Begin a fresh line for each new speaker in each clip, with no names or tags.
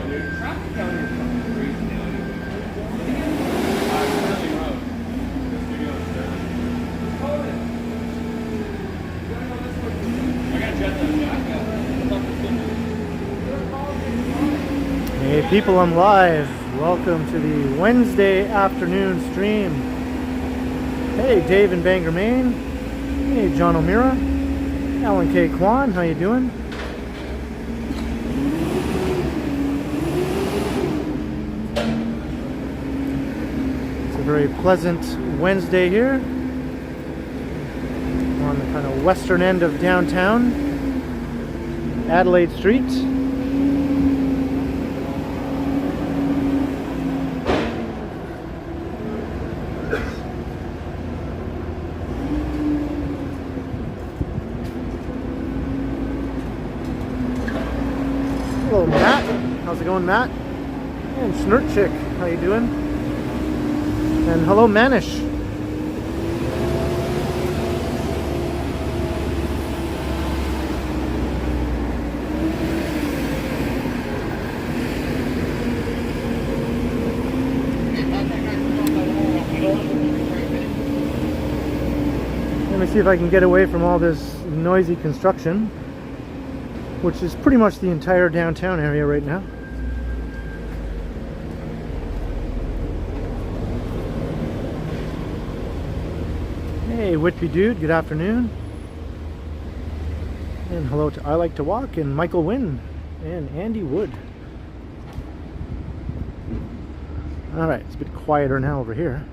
dude. Traffic down here is fucking crazy now, dude. Curly Road. This video is there. Hold it. I got jet that jacket.
Hey people, I'm live. Welcome to the Wednesday afternoon stream. Hey Dave in Bangor, Maine. Hey John O'Meara. Alan K. Kwan, how you doing? It's a very pleasant Wednesday here on the kind of western end of downtown Adelaide Street. Hello Matt, how's it going Matt? And Schnurt Chick, how you doing? And hello Manish. Let me see if I can get away from all this noisy construction, which is pretty much the entire downtown area right now. Hey Whitby Dude, good afternoon. And hello to I Like to Walk and Michael Wynn and Andy Wood. Alright, it's a bit quieter now over here.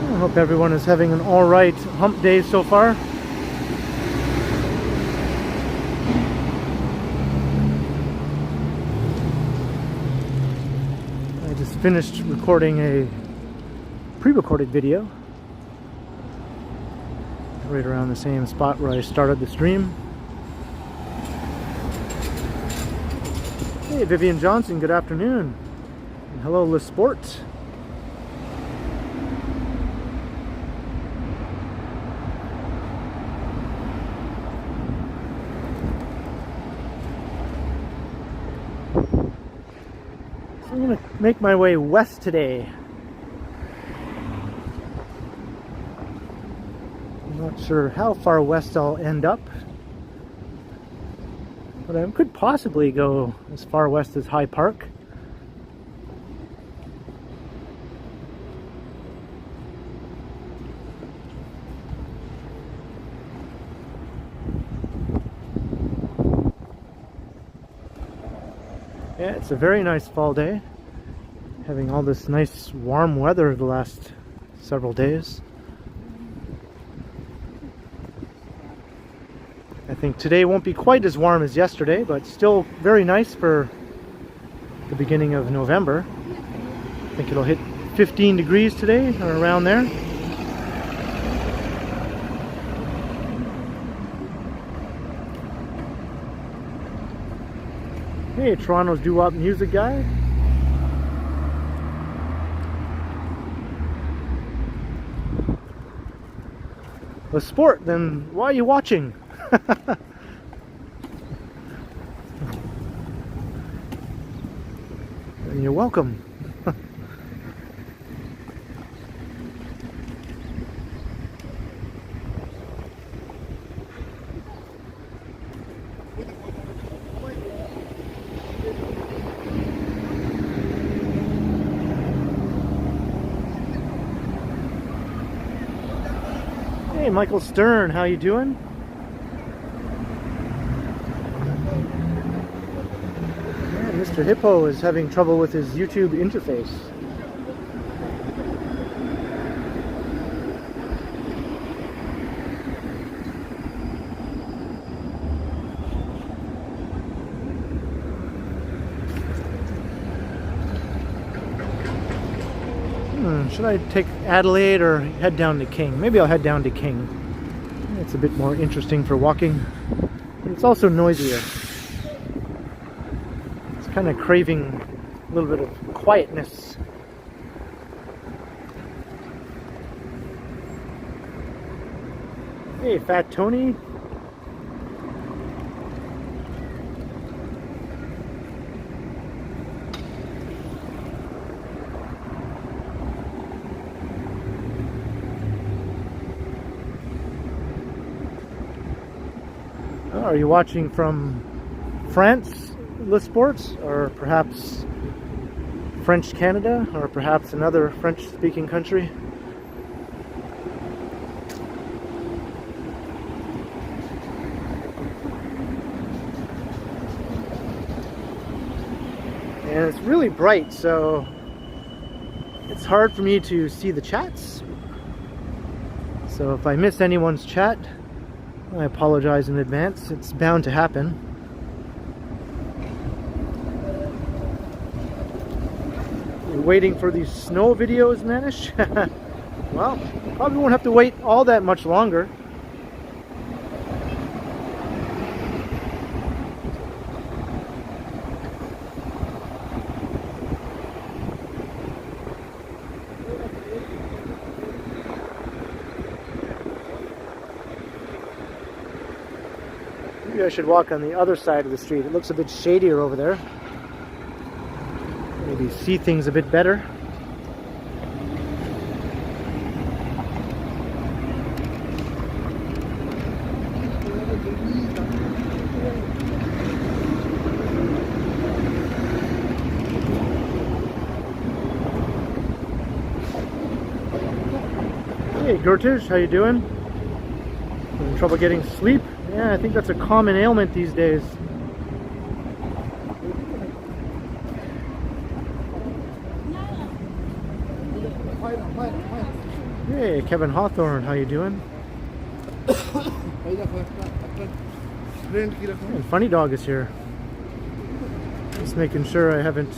I hope everyone is having an alright hump day so far. I just finished recording a pre-recorded video right around the same spot where I started the stream. Hey Vivian Johnson, good afternoon. And hello Le Sport. I'm going to make my way west today. I'm not sure how far west I'll end up, but I could possibly go as far west as High Park. Yeah, it's a very nice fall day. Having all this nice warm weather the last several days. I think today won't be quite as warm as yesterday, but still very nice for the beginning of November. I think it'll hit 15 degrees today, or around there. Hey, Toronto's doo-wop music guy. The sport, then why are you watching? And you're welcome. Hey, Michael Stern, how you doing? Man, Mr. Hippo is having trouble with his YouTube interface. Should I take Adelaide or head down to King? Maybe I'll head down to King. It's a bit more interesting for walking. It's also noisier. It's kind of craving a little bit of quietness. Hey, Fat Tony. Are you watching from France, Le Sports, or perhaps French Canada, or perhaps another French-speaking country? And it's really bright, so it's hard for me to see the chats. So if I miss anyone's chat, I apologize in advance. It's bound to happen. You're waiting for these snow videos vanish? Well, probably won't have to wait all that much longer. Maybe I should walk on the other side of the street. It looks a bit shadier over there. Maybe see things a bit better. Hey Gertish, how you doing? Having trouble getting sleep? Yeah, I think that's a common ailment these days. Hey, Kevin Hawthorne, how you doing? Hey, Funny Dog is here. Just making sure I haven't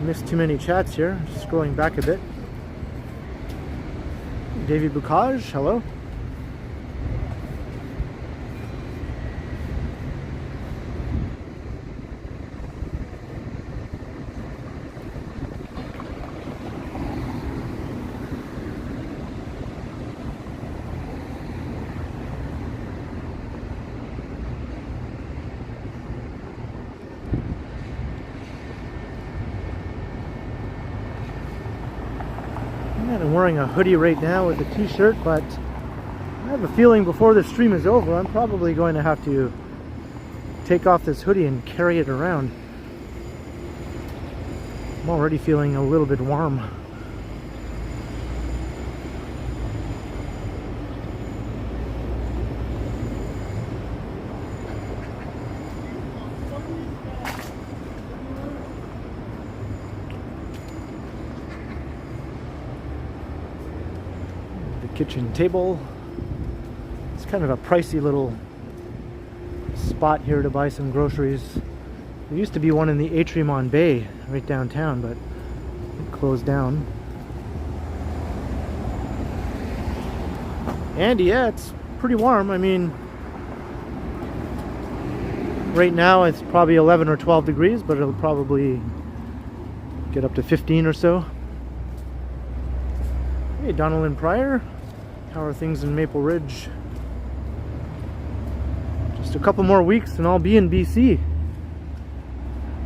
missed too many chats here. Just scrolling back a bit. Davy Bukaj, hello. I'm wearing a hoodie right now with a t-shirt, but I have a feeling before the stream is over, I'm probably going to have to take off this hoodie and carry it around. I'm already feeling a little bit warm. Kitchen table. It's kind of a pricey little spot here to buy some groceries. There used to be one in the Atrium on Bay right downtown, but it closed down. Andy, yeah, it's pretty warm. I mean, right now it's probably 11 or 12 degrees, but it'll probably get up to 15 or so. Hey, Donaldin Pryor. How are things in Maple Ridge? Just a couple more weeks and I'll be in BC.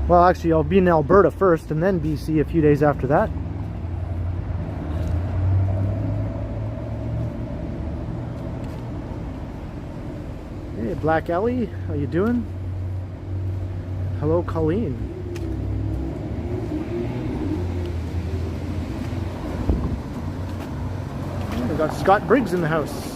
Well, actually, I'll be in Alberta first and then BC a few days after that. Hey, Black Ellie, how you doing? Hello, Colleen. We got Scott Briggs in the house.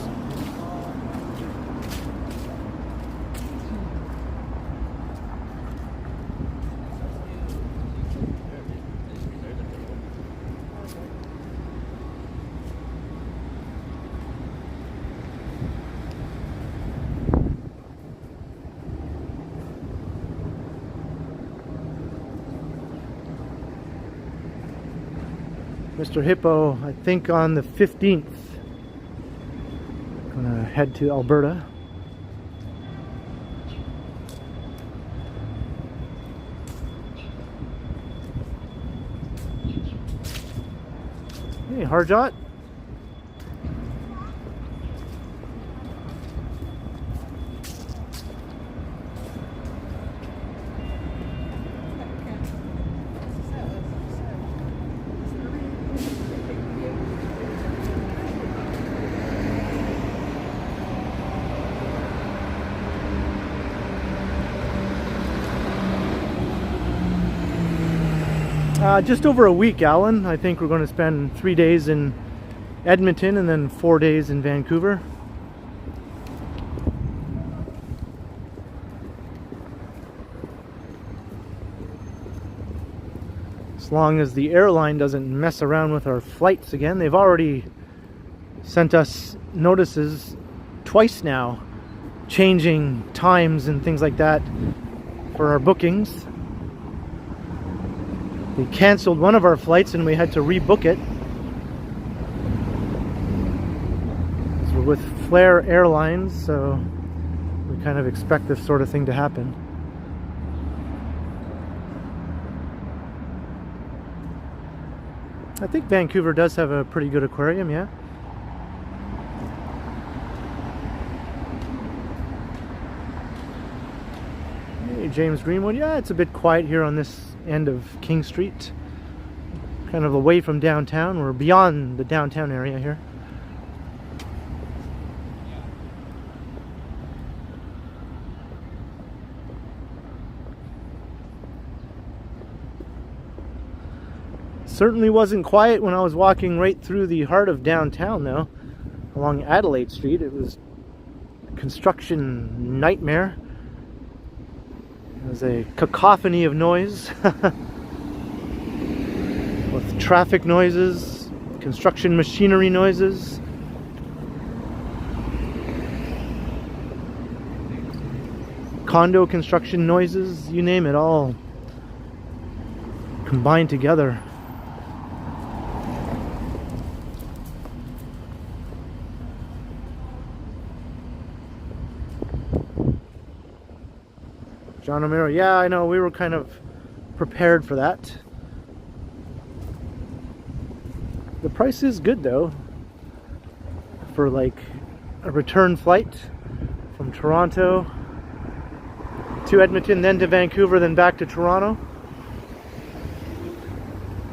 Mr. Hippo, I think on the 15th. Gonna head to Alberta. Hey, Harjot. Just over a week, Alan. I think we're going to spend 3 days in Edmonton and then 4 days in Vancouver. As long as the airline doesn't mess around with our flights again. They've already sent us notices twice now, changing times and things like that for our bookings. We canceled one of our flights and we had to rebook it. So we're with Flair Airlines, so we kind of expect this sort of thing to happen. I think Vancouver does have a pretty good aquarium, yeah. Hey, James Greenwood. Yeah, it's a bit quiet here on this end of King Street, kind of away from downtown. We're beyond the downtown area here. Certainly wasn't quiet when I was walking right through the heart of downtown though, along Adelaide Street. It was a construction nightmare. It was a cacophony of noise with traffic noises, construction machinery noises. Condo construction noises, you name it, all combined together. John O'Meara, yeah, I know, we were kind of prepared for that. The price is good though, for like a return flight from Toronto to Edmonton, then to Vancouver, then back to Toronto.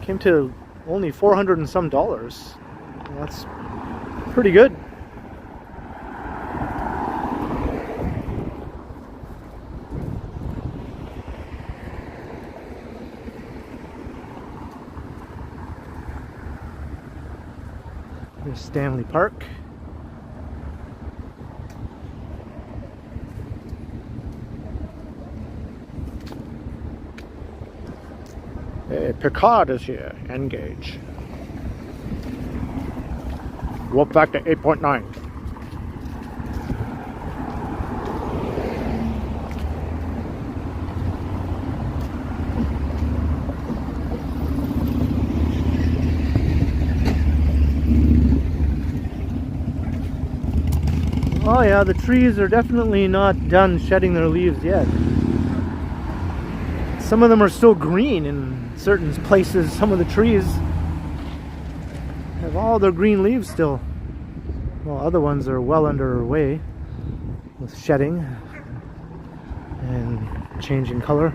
Came to only $400 and some. That's pretty good. There's Stanley Park. Hey, Picard is here. Engage. Warp back to 8.9. Oh yeah, the trees are definitely not done shedding their leaves yet. Some of them are still green in certain places. Some of the trees have all their green leaves still, while other ones are well underway with shedding and changing color.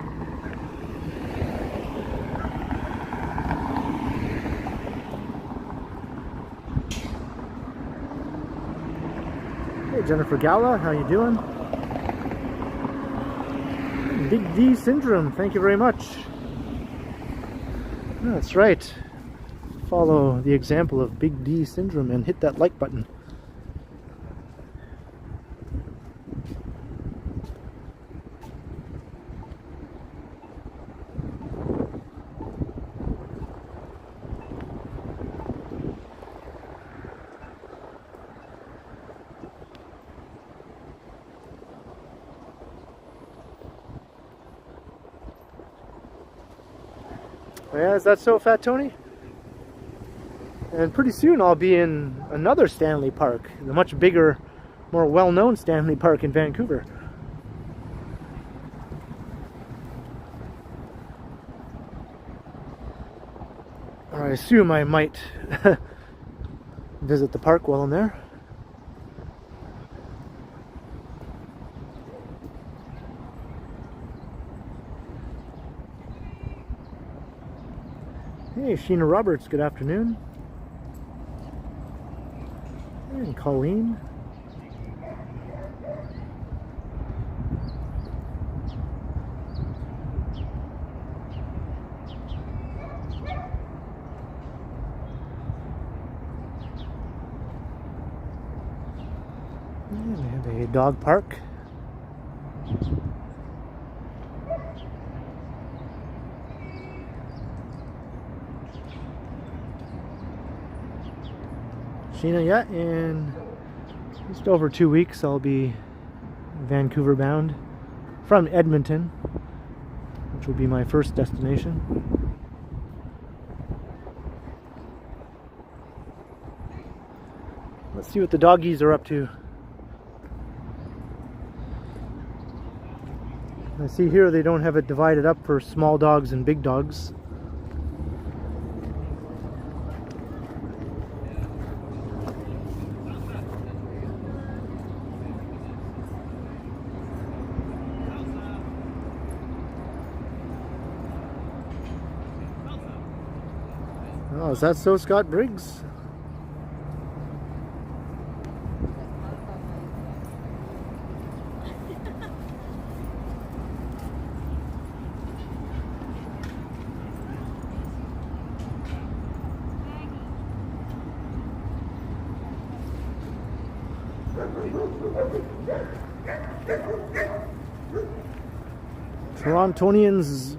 Hey Jennifer Gala, how you doing? Big D syndrome, thank you very much. That's right. Follow the example of Big D syndrome and hit that like button. Yeah, is that so, Fat Tony? And pretty soon I'll be in another Stanley Park, the much bigger, more well-known Stanley Park in Vancouver. Or I assume I might visit the park while I'm there. Hey, Sheena Roberts, good afternoon. And Colleen. And we have a dog park. Sheena, yeah, in just over 2 weeks I'll be Vancouver bound from Edmonton, which will be my first destination. Let's see what the doggies are up to. I see here they don't have it divided up for small dogs and big dogs. Oh, is that so, Scott Briggs? Torontonians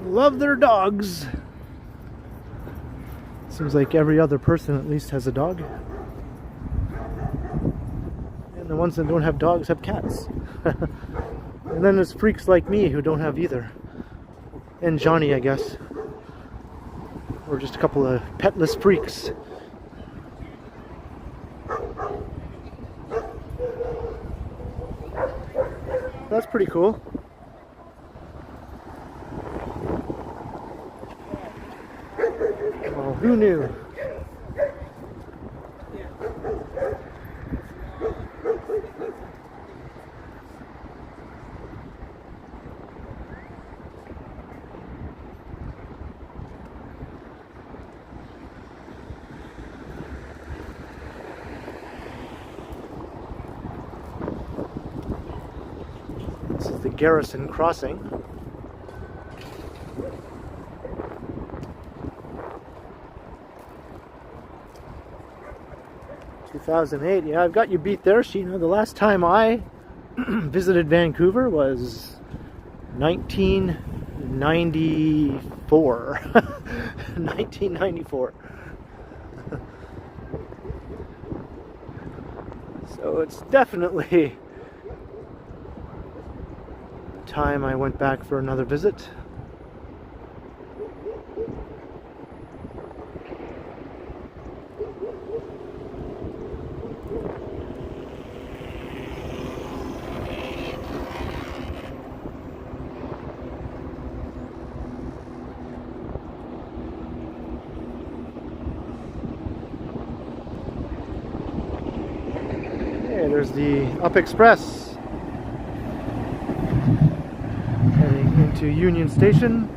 love their dogs. Seems like every other person at least has a dog. And the ones that don't have dogs have cats. And then there's freaks like me who don't have either. And Johnny, I guess. Or just a couple of petless freaks. That's pretty cool. Well, who knew? This is the Garrison Crossing. Yeah, I've got you beat there, Sheena. The last time I visited Vancouver was 1994. 1994. So it's definitely time I went back for another visit. There's the Up Express heading into Union Station.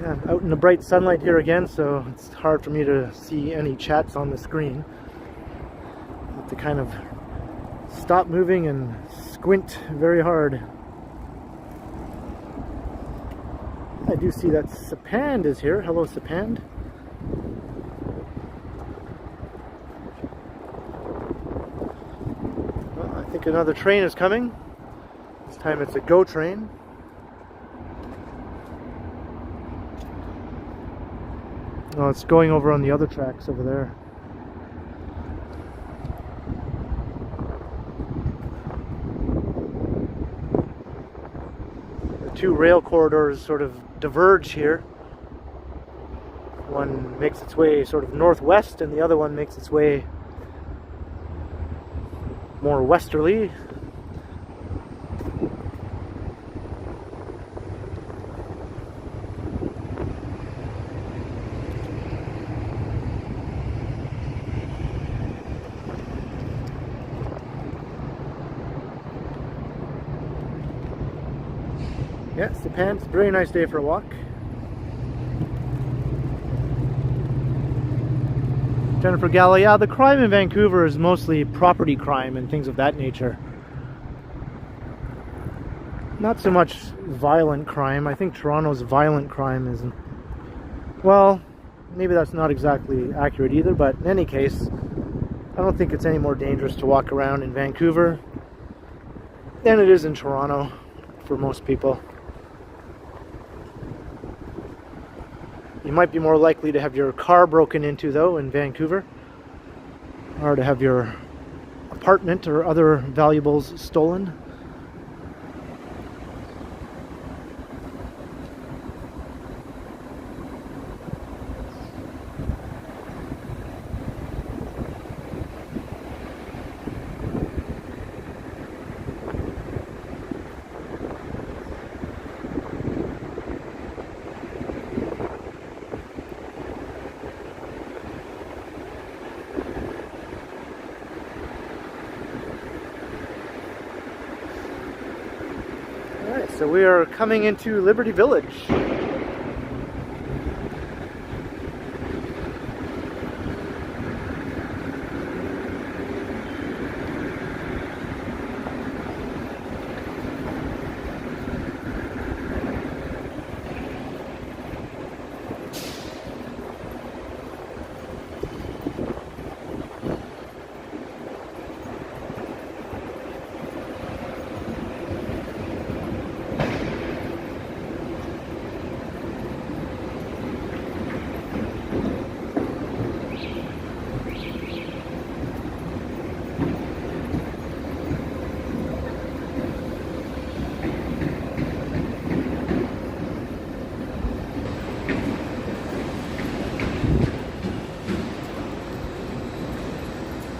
Yeah, I'm out in the bright sunlight here again, so it's hard for me to see any chats on the screen. I have to kind of stop moving and squint very hard. I do see that Sapand is here. Hello, Sapand. Well, I think another train is coming. This time it's a GO train. Oh, it's going over on the other tracks over there. The two rail corridors sort of diverge here. One makes its way sort of northwest and the other one makes its way more westerly. Yes, the pants. Very nice day for a walk. Jennifer Gallo, yeah, the crime in Vancouver is mostly property crime and things of that nature. Not so much violent crime. I think Toronto's violent crime isn't... Well, maybe that's not exactly accurate either, but in any case, I don't think it's any more dangerous to walk around in Vancouver than it is in Toronto for most people. You might be more likely to have your car broken into, though, in Vancouver, or to have your apartment or other valuables stolen. So we are coming into Liberty Village.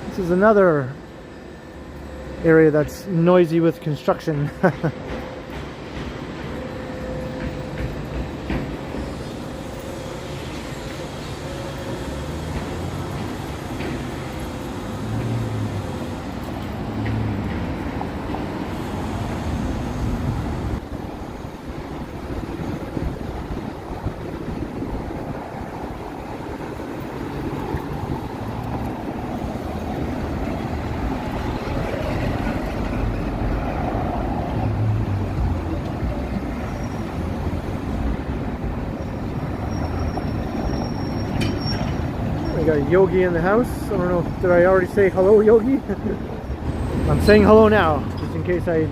This is another area that's noisy with construction. We got Yogi in the house. I don't know, did I already say hello, Yogi? I'm saying hello now, just in case I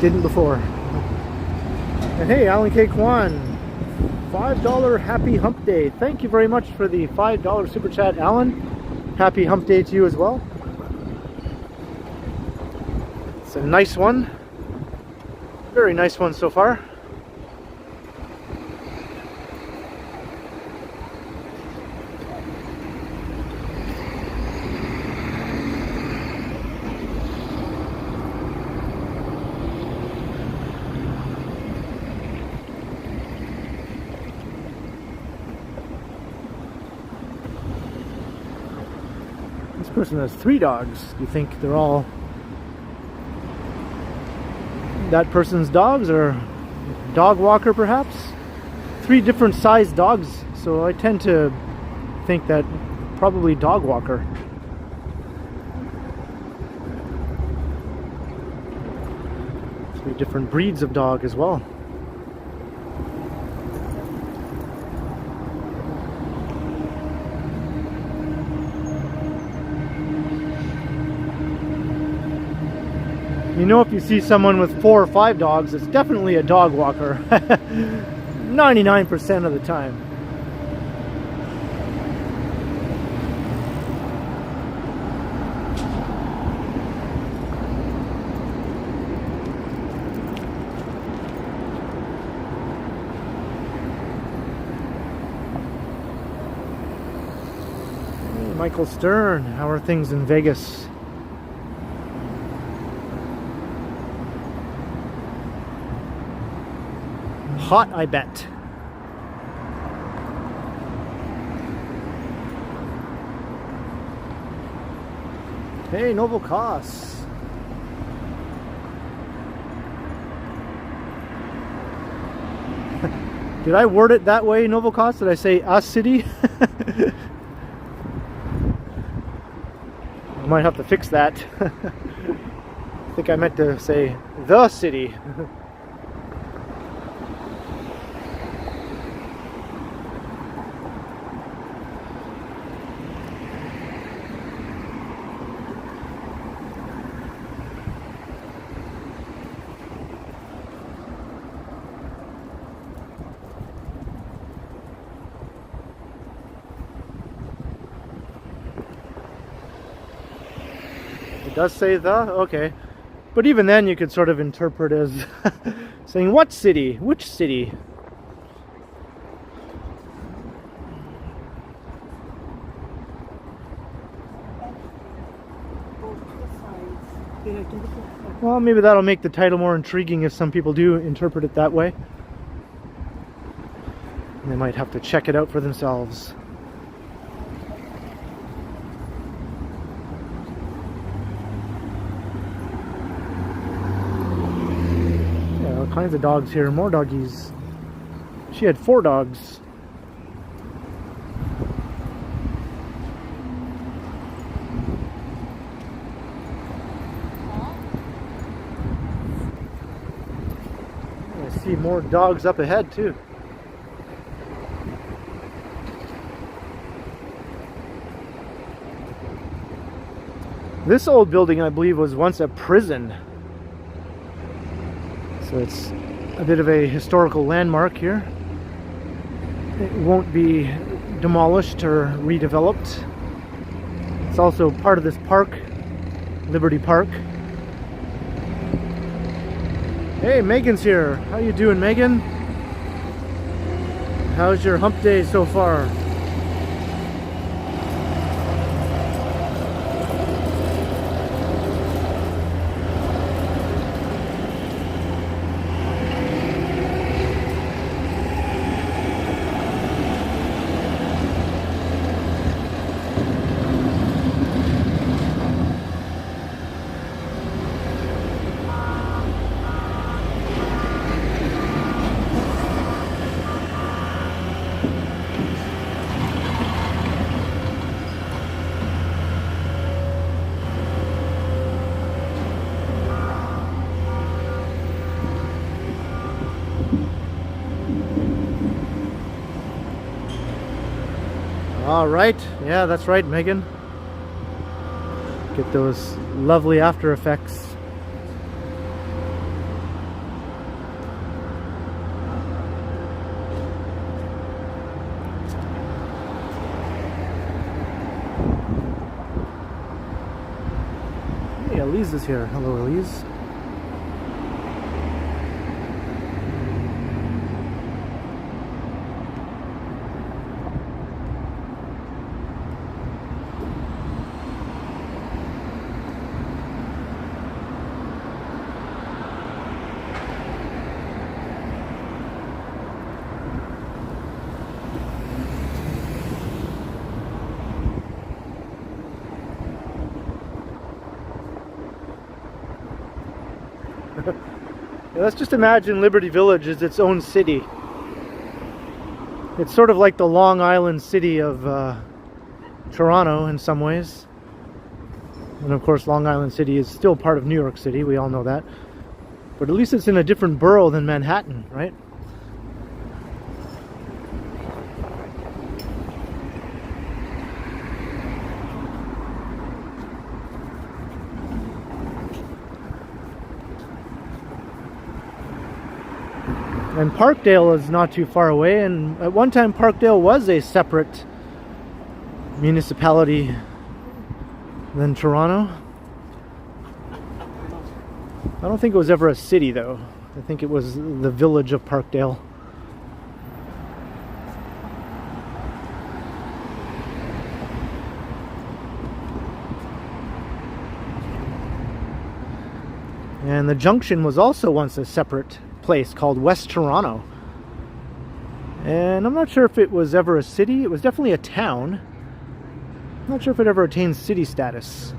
didn't before. And hey, Alan K. Kwan, $5 Happy Hump Day. Thank you very much for the $5 Super Chat, Alan. Happy Hump Day to you as well. It's a nice one. Very nice one so far. This person has 3 dogs. Do you think they're all that person's dogs, or dog walker perhaps? 3 different sized dogs, so I tend to think that probably dog walker. Three different breeds of dog as well. You know, if you see someone with 4 or 5 dogs, it's definitely a dog walker. 99% of the time. Hey, Michael Stern, how are things in Vegas? Hot, I bet. Hey, Noble Costs. Did I word it that way, Noble Costs? Did I say a city? I might have to fix that. I think I meant to say the city. It does say the? Okay. But even then you could sort of interpret as saying what city? Which city? Well, maybe that'll make the title more intriguing if some people do interpret it that way. They might have to check it out for themselves. Yeah, all kinds of dogs here, more doggies. She had 4 dogs. I see more dogs up ahead too. This old building, I believe, was once a prison. So it's a bit of a historical landmark here. It won't be demolished or redeveloped. It's also part of this park, Liberty Park. Hey, Megan's here. How you doing, Megan? How's your hump day so far? All right, yeah, that's right, Megan. Get those lovely after effects. Hey, Elise is here. Hello, Elise. Yeah, let's just imagine Liberty Village is its own city. It's sort of like the Long Island city of Toronto in some ways. And of course Long Island City is still part of New York City, we all know that. But at least it's in a different borough than Manhattan, right? And Parkdale is not too far away, and at one time Parkdale was a separate municipality than Toronto. I don't think it was ever a city though. I think it was the village of Parkdale. And the junction was also once a separate place called West Toronto. And I'm not sure if it was ever a city. It was definitely a town. I'm not sure if it ever attained city status.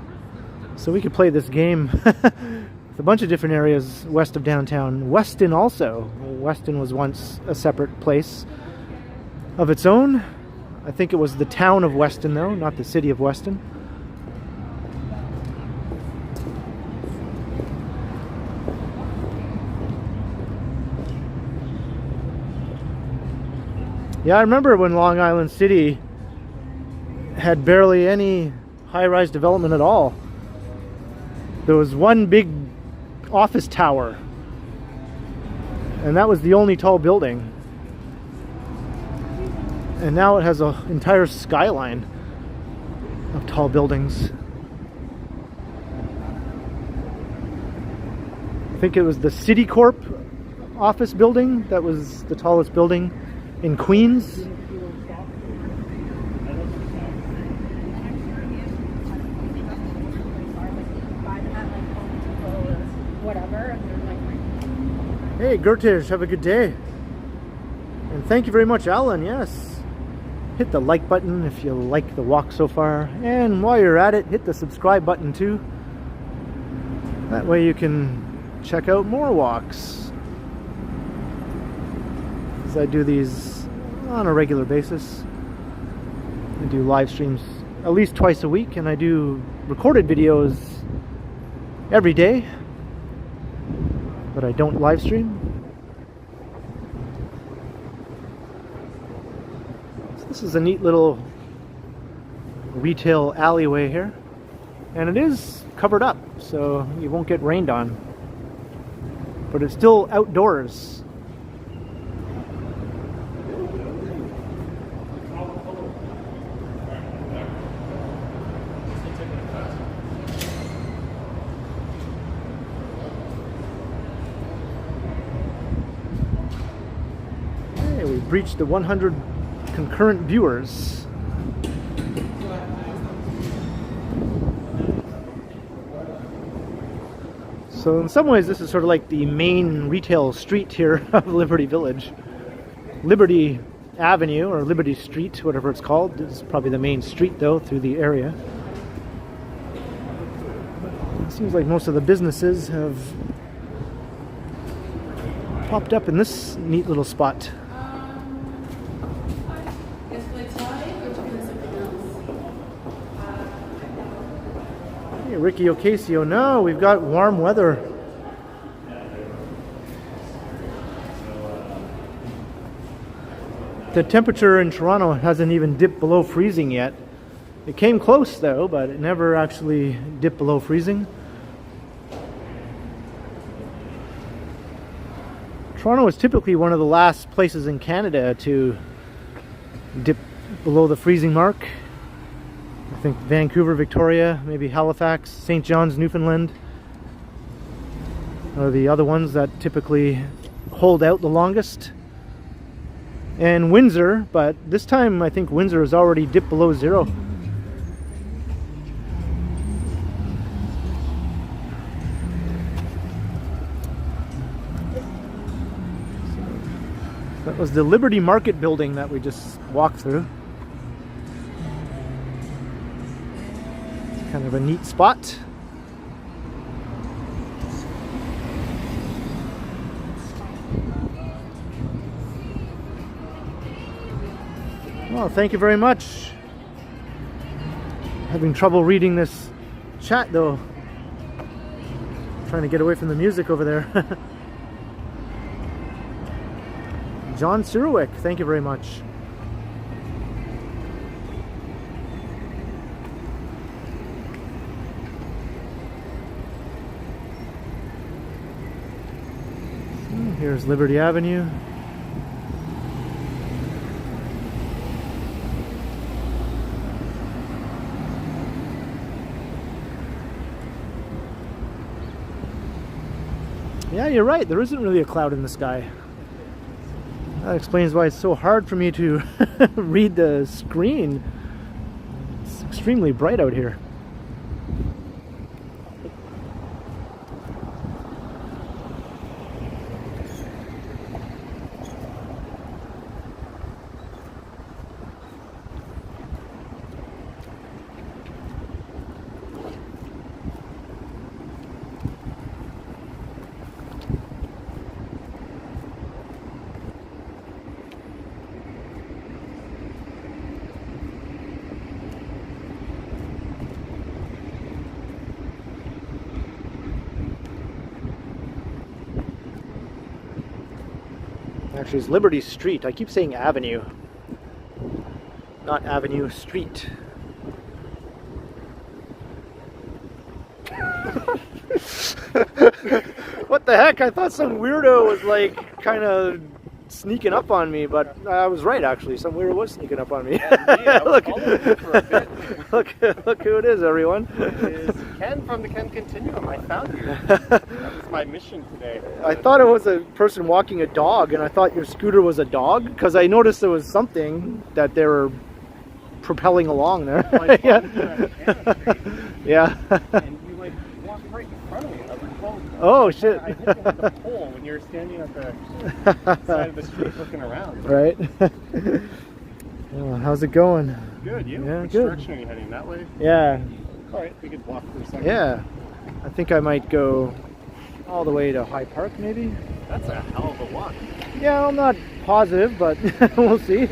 So we could play this game with a bunch of different areas west of downtown. Weston also. Weston was once a separate place of its own. I think it was the town of Weston though, not the city of Weston. Yeah, I remember when Long Island City had barely any high-rise development at all. There was one big office tower, and that was the only tall building. And now it has an entire skyline of tall buildings. I think it was the Citicorp office building that was the tallest building in Queens. Hey Gertish, have a good day. And thank you very much, Alan. Yes, hit the like button if you like the walk so far, and while you're at it, hit the subscribe button too. That way you can check out more walks. I do these on a regular basis. I do live streams at least twice a week, and I do recorded videos every day, but I don't live stream. So this is a neat little retail alleyway here, and it is covered up so you won't get rained on, but it's still outdoors. We've reached the 100 concurrent viewers. So in some ways this is sort of like the main retail street here of Liberty Village. Liberty Avenue, or Liberty Street, whatever it's called. This is probably the main street though through the area. It seems like most of the businesses have popped up in this neat little spot. Hey, Ricky Ocasio, no, we've got warm weather. The temperature in Toronto hasn't even dipped below freezing yet. It came close though, but it never actually dipped below freezing. Toronto is typically one of the last places in Canada to dip below the freezing mark. I think Vancouver, Victoria, maybe Halifax, St. John's, Newfoundland are the other ones that typically hold out the longest. And Windsor, but this time I think Windsor has already dipped below zero. That was the Liberty Market building that we just walked through. It's kind of a neat spot. Well, thank you very much. Having trouble reading this chat though. Trying to get away from the music over there. John Sirowick, thank you very much. Here's Liberty Avenue. Yeah, you're right. There isn't really a cloud in the sky. That explains why it's so hard for me to read the screen. It's extremely bright out here. Actually, it's Liberty Street. I keep saying Avenue, not Avenue, Street. What the heck? I thought some weirdo was like kind of sneaking up on me, but I was right actually. Some weirdo was sneaking up on me.
Yeah, look, for a bit.
look who it is, everyone.
It is Ken from the Ken Continuum. I found you. That was my mission today.
I thought it was a person walking a dog, and I thought your scooter was a dog because I noticed there was something that they were propelling along there.
Well,
Yeah.
And you like walked right in front of me. I was like, well,
Oh shit.
I hit you with the pole when you were standing at the side of the street looking around.
Right. Well, how's it going?
Good, you?
Yeah,
Which
good.
direction are you heading? That way?
Yeah.
All right, we could walk for a second.
Yeah. I think I might go all the way to High Park, maybe.
That's a hell of a walk.
Yeah, I'm not positive, but we'll see.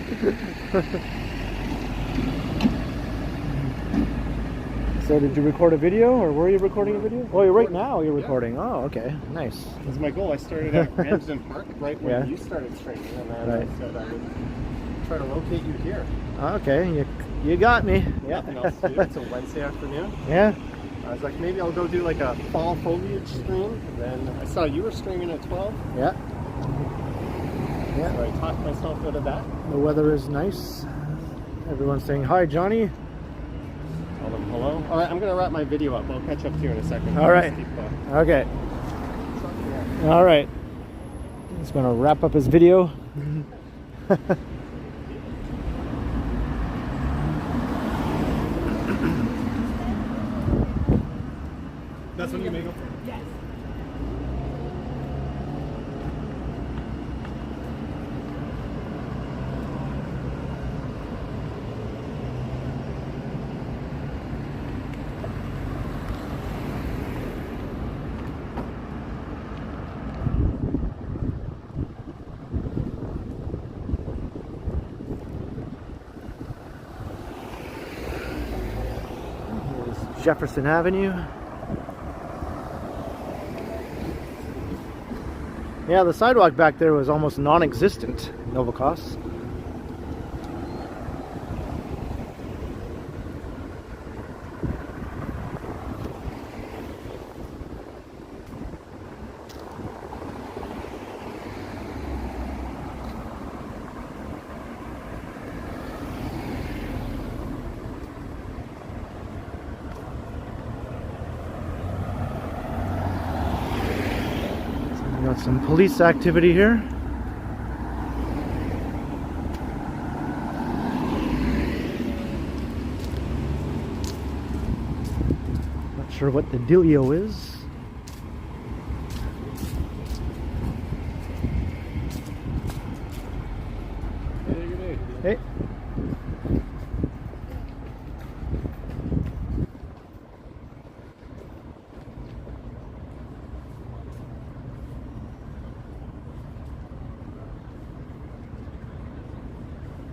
So did you record a video, or were you recording a video? Oh, right now you're recording. Oh, okay. Nice.
That was my goal. I started at Ramsden Park right when
Yeah.
you started training, and then
Right.
I said I would try to locate you here.
Okay, you got me. Yeah.
Nothing else to do. It's a Wednesday afternoon.
Yeah.
I was like, maybe I'll go do like a fall foliage stream. And then I saw you were streaming at 12.
Yeah.
So
Yeah.
I talked myself out of that.
The weather is nice. Everyone's saying hi, Johnny.
Tell them hello. All right, I'm going to wrap my video up. I'll catch up to you in a second.
All right.
Just keep,
Okay. All right. He's going to wrap up his video.
That's when you make up.
Yes.
Here's Jefferson Avenue. Yeah, the sidewalk back there was almost non-existent in Novacos. Got some police activity here. Not sure what the dealio is. Hey.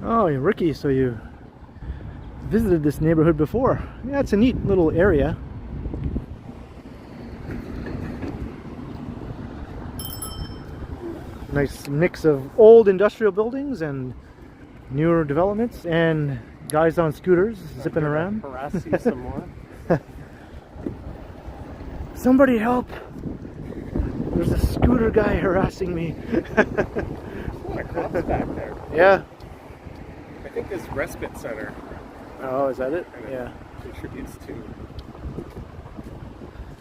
Oh, you're Ricky, so you visited this neighborhood before. Yeah, it's a neat little area. Nice mix of old industrial buildings and newer developments and guys on scooters zipping around.
Harass you some more.
Somebody help! There's a scooter guy harassing me.
Oh, a cop's back there.
Yeah.
I think this respite center
Oh, is that it?
kind of
Yeah.
contributes to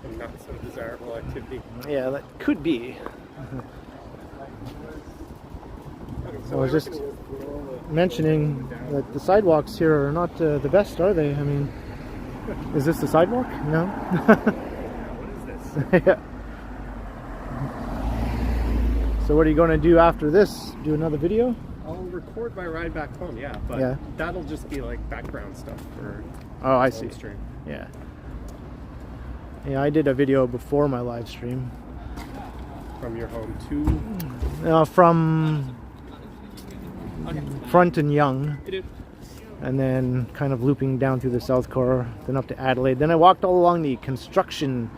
some not so desirable activity.
Yeah, that could be.
So
I was just mentioning that the sidewalks here are not the best, are they? I mean, is this the sidewalk? No.
What is this?
Yeah. So what are you going to do after this? Do another video?
I'll record my ride back home, yeah, but
Yeah.
that'll just be like background stuff for
Oh, I
the
see.
live stream.
Yeah. Yeah, I did a video before my live stream.
From your home to
From Front and Young,
it.
and then kind of looping down through the South Core, then up to Adelaide. Then I walked all along the construction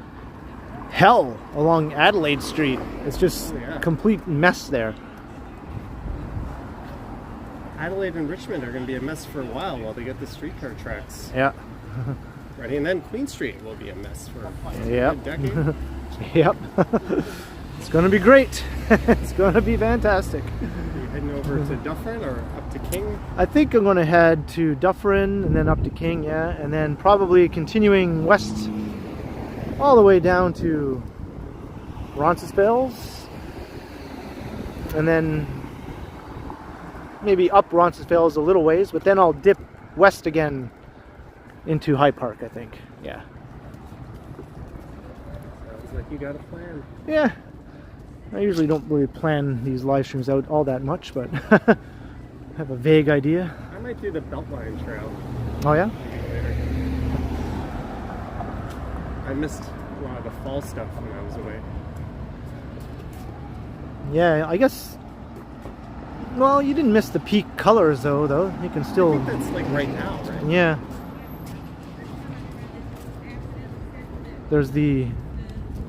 hell along Adelaide Street. It's just
yeah.
complete mess there.
Adelaide and Richmond are going to be a mess for a while they get the streetcar tracks
Yeah.
ready, and then Queen Street will be a mess for
Yep.
a decade.
Yep. It's going to be great. It's going to be fantastic.
Are you heading over to Dufferin or up to King?
I think I'm going to head to Dufferin and then up to King, yeah, and then probably continuing west all the way down to Roncesvalles, and then maybe up Roncesvalles a little ways, but then I'll dip west again into High Park, I think. Yeah.
Sounds like you got a plan.
Yeah. I usually don't really plan these live streams out all that much, but I have a vague idea.
I might do the Beltline Trail
Oh yeah?
later. I missed a lot of the fall stuff when I was away.
Yeah, I guess. Well, you didn't miss the peak colors though. You can
I
still.
think that's like right now, right?
Yeah. There's the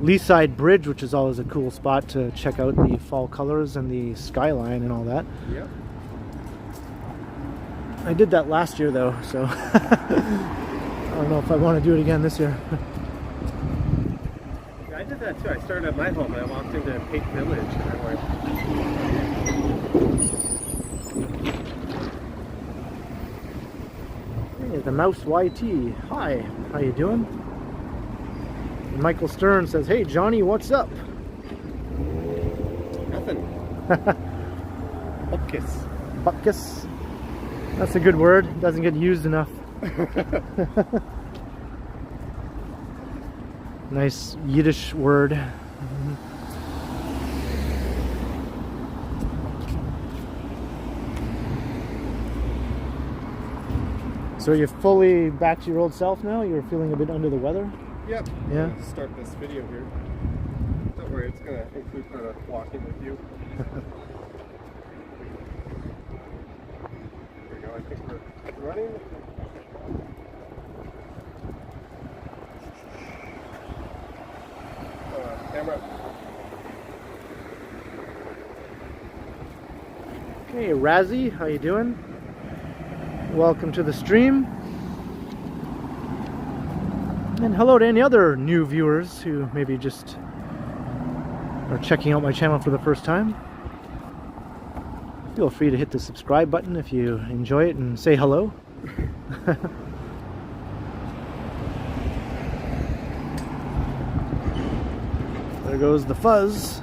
Leaside Bridge, which is always a cool spot to check out the fall colors and the skyline and all that.
Yep.
I did that last year though, so I don't know if I want to do it again this year.
Yeah, I did that too. I started at my home and I walked into Pate Village and I went,
Hey, the Mouse YT. Hi, how you doing? And Michael Stern says, "Hey Johnny, what's up?"
nothing. Upkiss.
Bupkis. That's a good word. It doesn't get used enough. Nice Yiddish word. So you're fully back to your old self now? You're feeling a bit under the weather?
Yep.
Yeah.
I'll start this video here. Don't worry, it's going to include part of walking with you. There we go. I think we're running. Camera.
Hey Razzie, how you doing? Welcome to the stream. And hello to any other new viewers who maybe just are checking out my channel for the first time. Feel free to hit the subscribe button if you enjoy it and say hello. There goes the fuzz.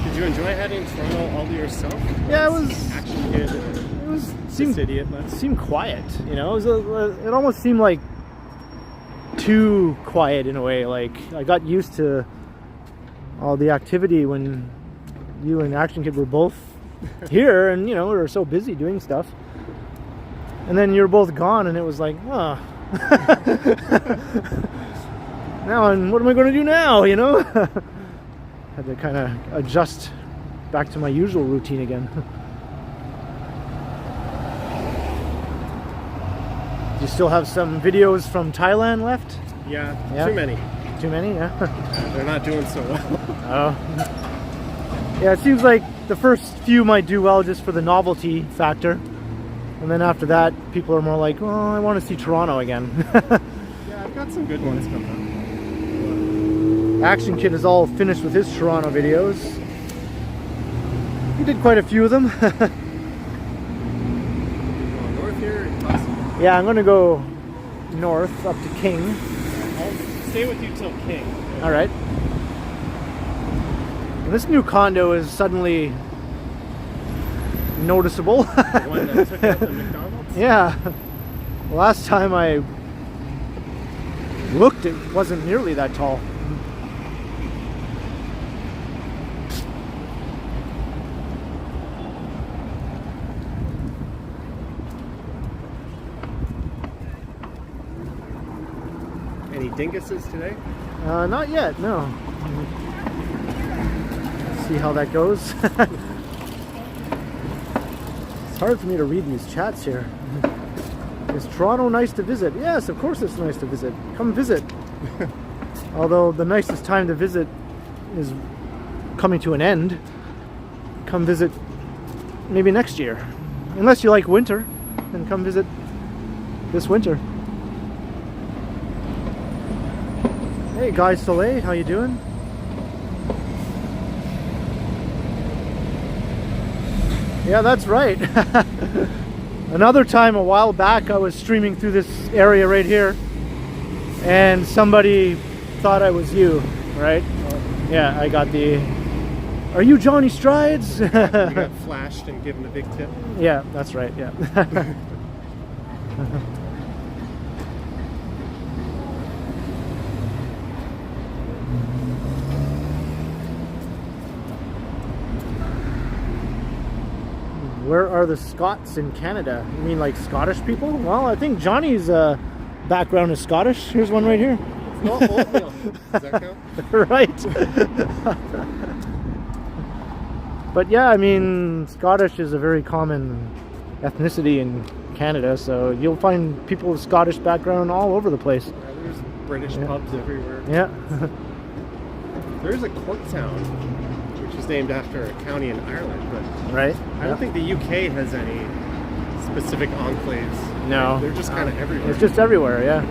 Did you enjoy heading Toronto all to yourself?
Yeah, it was.
Action kid.
It was
Seemed idiot, but
seemed quiet. You know, it almost seemed like too quiet in a way. Like I got used to all the activity when you and Action Kid were both here, and you know we were so busy doing stuff. And then you're both gone, and it was like, oh. Now, and what am I going to do now? You know, had to kind of adjust back to my usual routine again. Do you still have some videos from Thailand left?
yeah,
Yeah.
too many.
Too many, yeah.
They're not doing so well.
Oh. Yeah, it seems like the first few might do well just for the novelty factor. And then after that, people are more like, oh, I want to see Toronto again.
Yeah, I've got some good ones coming
Action Kid is all finished with his Toronto videos. He did quite a few of them. Yeah, I'm gonna go north up to King.
I'll stay with you till King.
All right. And this new condo is suddenly noticeable.
The one that took out the McDonald's?
Yeah. Last time I looked, it wasn't nearly that tall.
Any dinguses today?
Not yet, no. See how that goes. It's hard for me to read these chats here. Is Toronto nice to visit? Yes, of course it's nice to visit. Come visit. Although the nicest time to visit is coming to an end. Come visit maybe next year. Unless you like winter, then come visit this winter. Hey, Guy Soleil, how you doing? Yeah, that's right. Another time a while back, I was streaming through this area right here, and somebody thought I was you, right? Yeah, I got the... Are you Johnny Strides?
You got flashed and given a big tip?
Yeah, that's right, yeah. Where are the Scots in Canada? You mean like Scottish people? Well, I think Johnny's background is Scottish. Here's one right here.
It's not oatmeal. Does that count?
Right. But yeah, I mean, Scottish is a very common ethnicity in Canada, so you'll find people with Scottish background all over the place.
Yeah, there's British pubs everywhere.
Yeah.
There is a Corktown, which is named after a county in Ireland, but
Right.
I don't think the UK has any specific enclaves.
No.
They're just kind of everywhere.
It's just everywhere, yeah.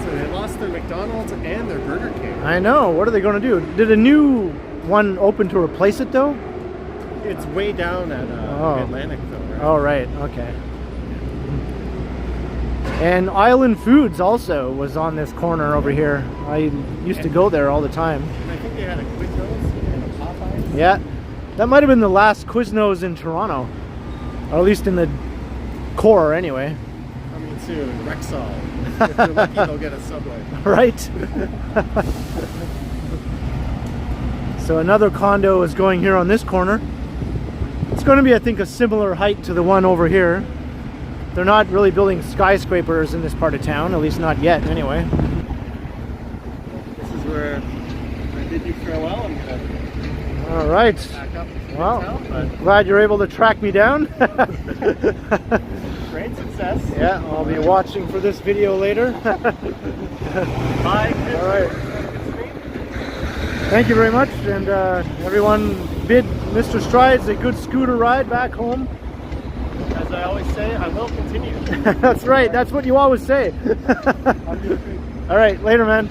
So they lost their McDonald's and their Burger King.
I know. What are they going to do? Did a new one open to replace it, though?
It's way down at Atlantic, though, right?
Oh, right. Okay. And Island Foods also was on this corner over here. I used to go there all the time.
I think they had a Quiznos and a Popeyes.
Yeah. That might have been the last Quiznos in Toronto. Or at least in the core, anyway.
Coming soon, Rexall. If they're lucky, they'll get a Subway.
Right. So another condo is going here on this corner. It's going to be, I think, a similar height to the one over here. They're not really building skyscrapers in this part of town, at least not yet, anyway.
This is where I bid you farewell. I'm going to
All right.
pack up to
Well,
town, but
glad you're able to track me down.
great success.
Yeah, I'll be watching for this video later.
Bye.
All right. Thank you very much, and everyone bid Mr. Strides a good scooter ride back home.
As I always say, I will continue.
That's right, that's what you always say. All right, later, man.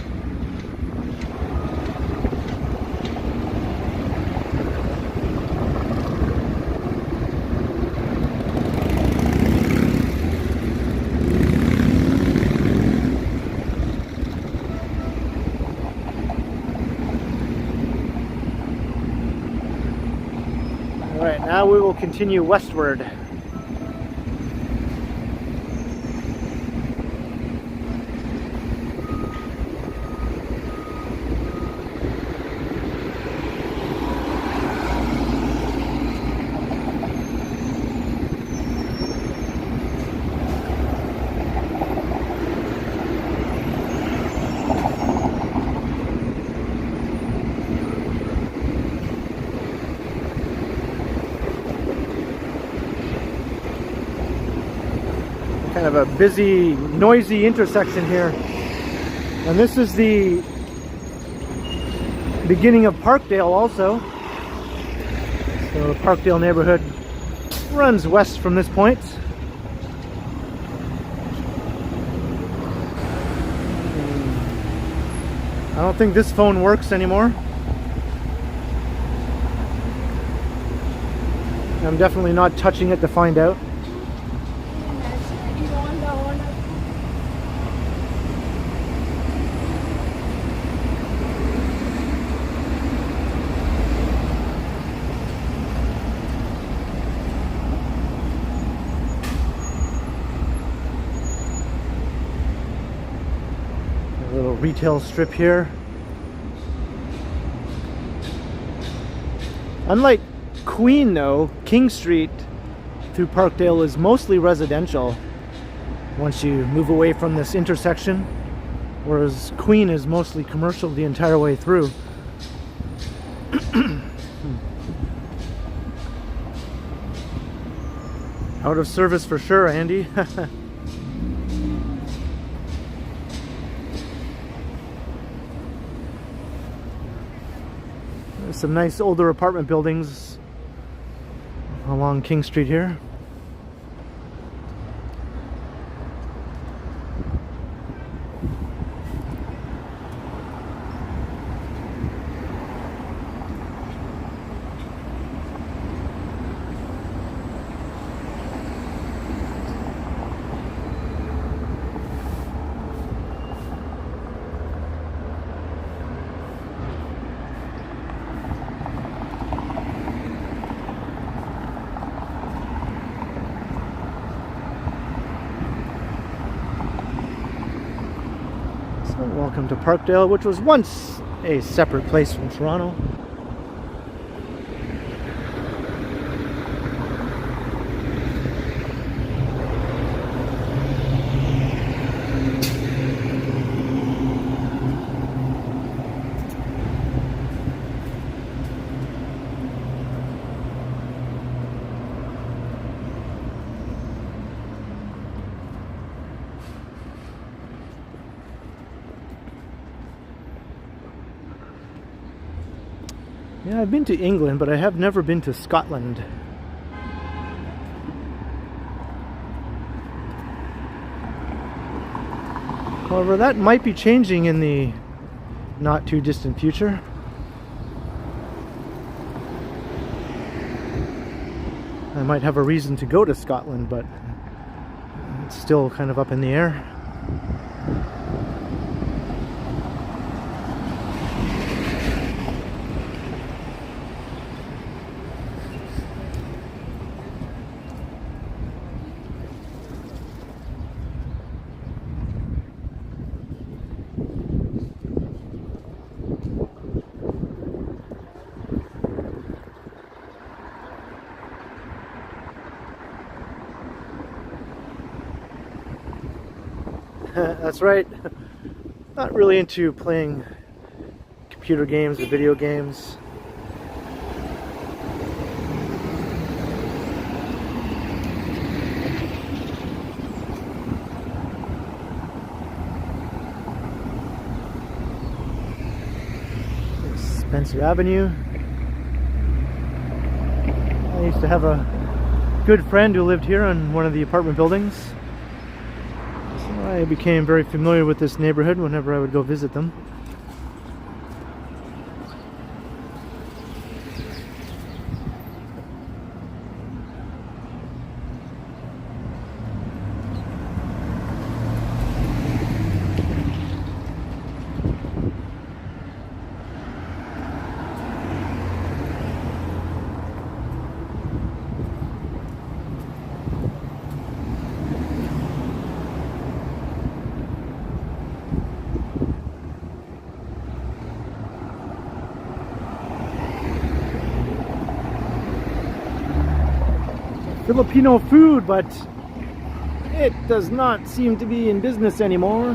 All right, now we will continue westward. Kind of a busy, noisy intersection here. And this is the beginning of Parkdale also. So the Parkdale neighborhood runs west from this point. don't think this phone works anymore. I'm definitely not touching it to find out. A little retail strip here. Unlike Queen though, King Street through Parkdale is mostly residential once you move away from this intersection, whereas Queen is mostly commercial the entire way through. Out of service for sure, Andy. There's some nice older apartment buildings along King Street here. Welcome to Parkdale, which was once a separate place from Toronto. Yeah, I've been to England, but I have never been to Scotland. However, that might be changing in the not too distant future. I might have a reason to go to Scotland, but it's still kind of up in the air. That's right. Not really into playing computer games or video games. Spencer Avenue. I used to have a good friend who lived here in one of the apartment buildings. I became very familiar with this neighborhood whenever I would go visit them. Filipino food, but it does not seem to be in business anymore.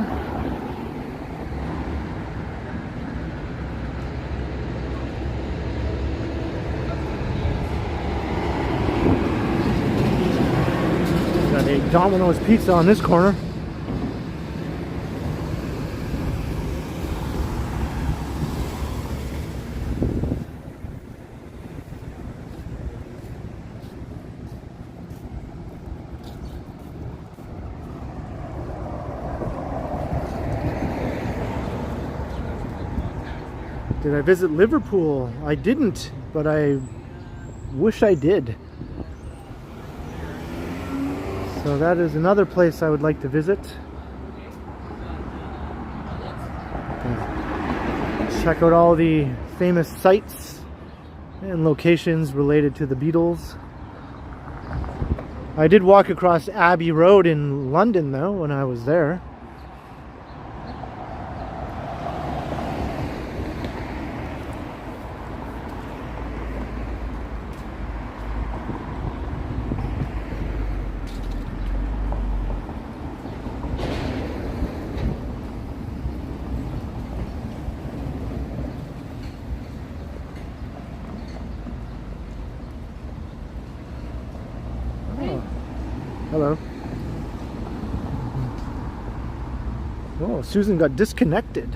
Got a Domino's pizza on this corner. Did I visit Liverpool? I didn't, but I wish I did. So that is another place I would like to visit. Check out all the famous sites and locations related to the Beatles. I did walk across Abbey Road in London though when I was there. Hello. Oh, Susan got disconnected.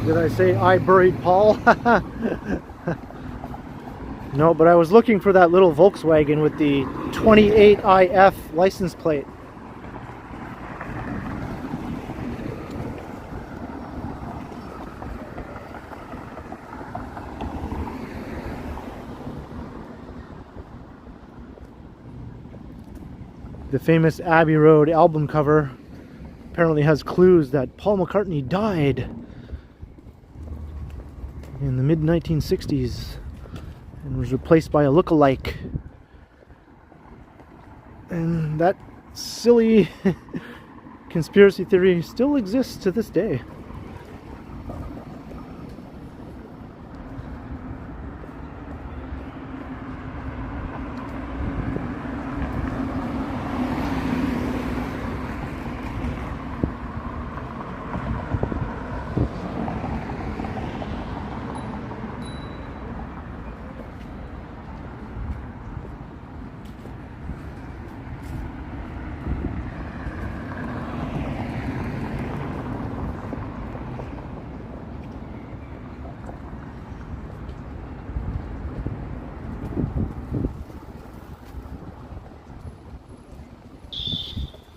Did I say I buried Paul? No, but I was looking for that little Volkswagen with the 28IF license plate. The famous Abbey Road album cover apparently has clues that Paul McCartney died in the mid-1960s and was replaced by a look-alike. And that silly conspiracy theory still exists to this day.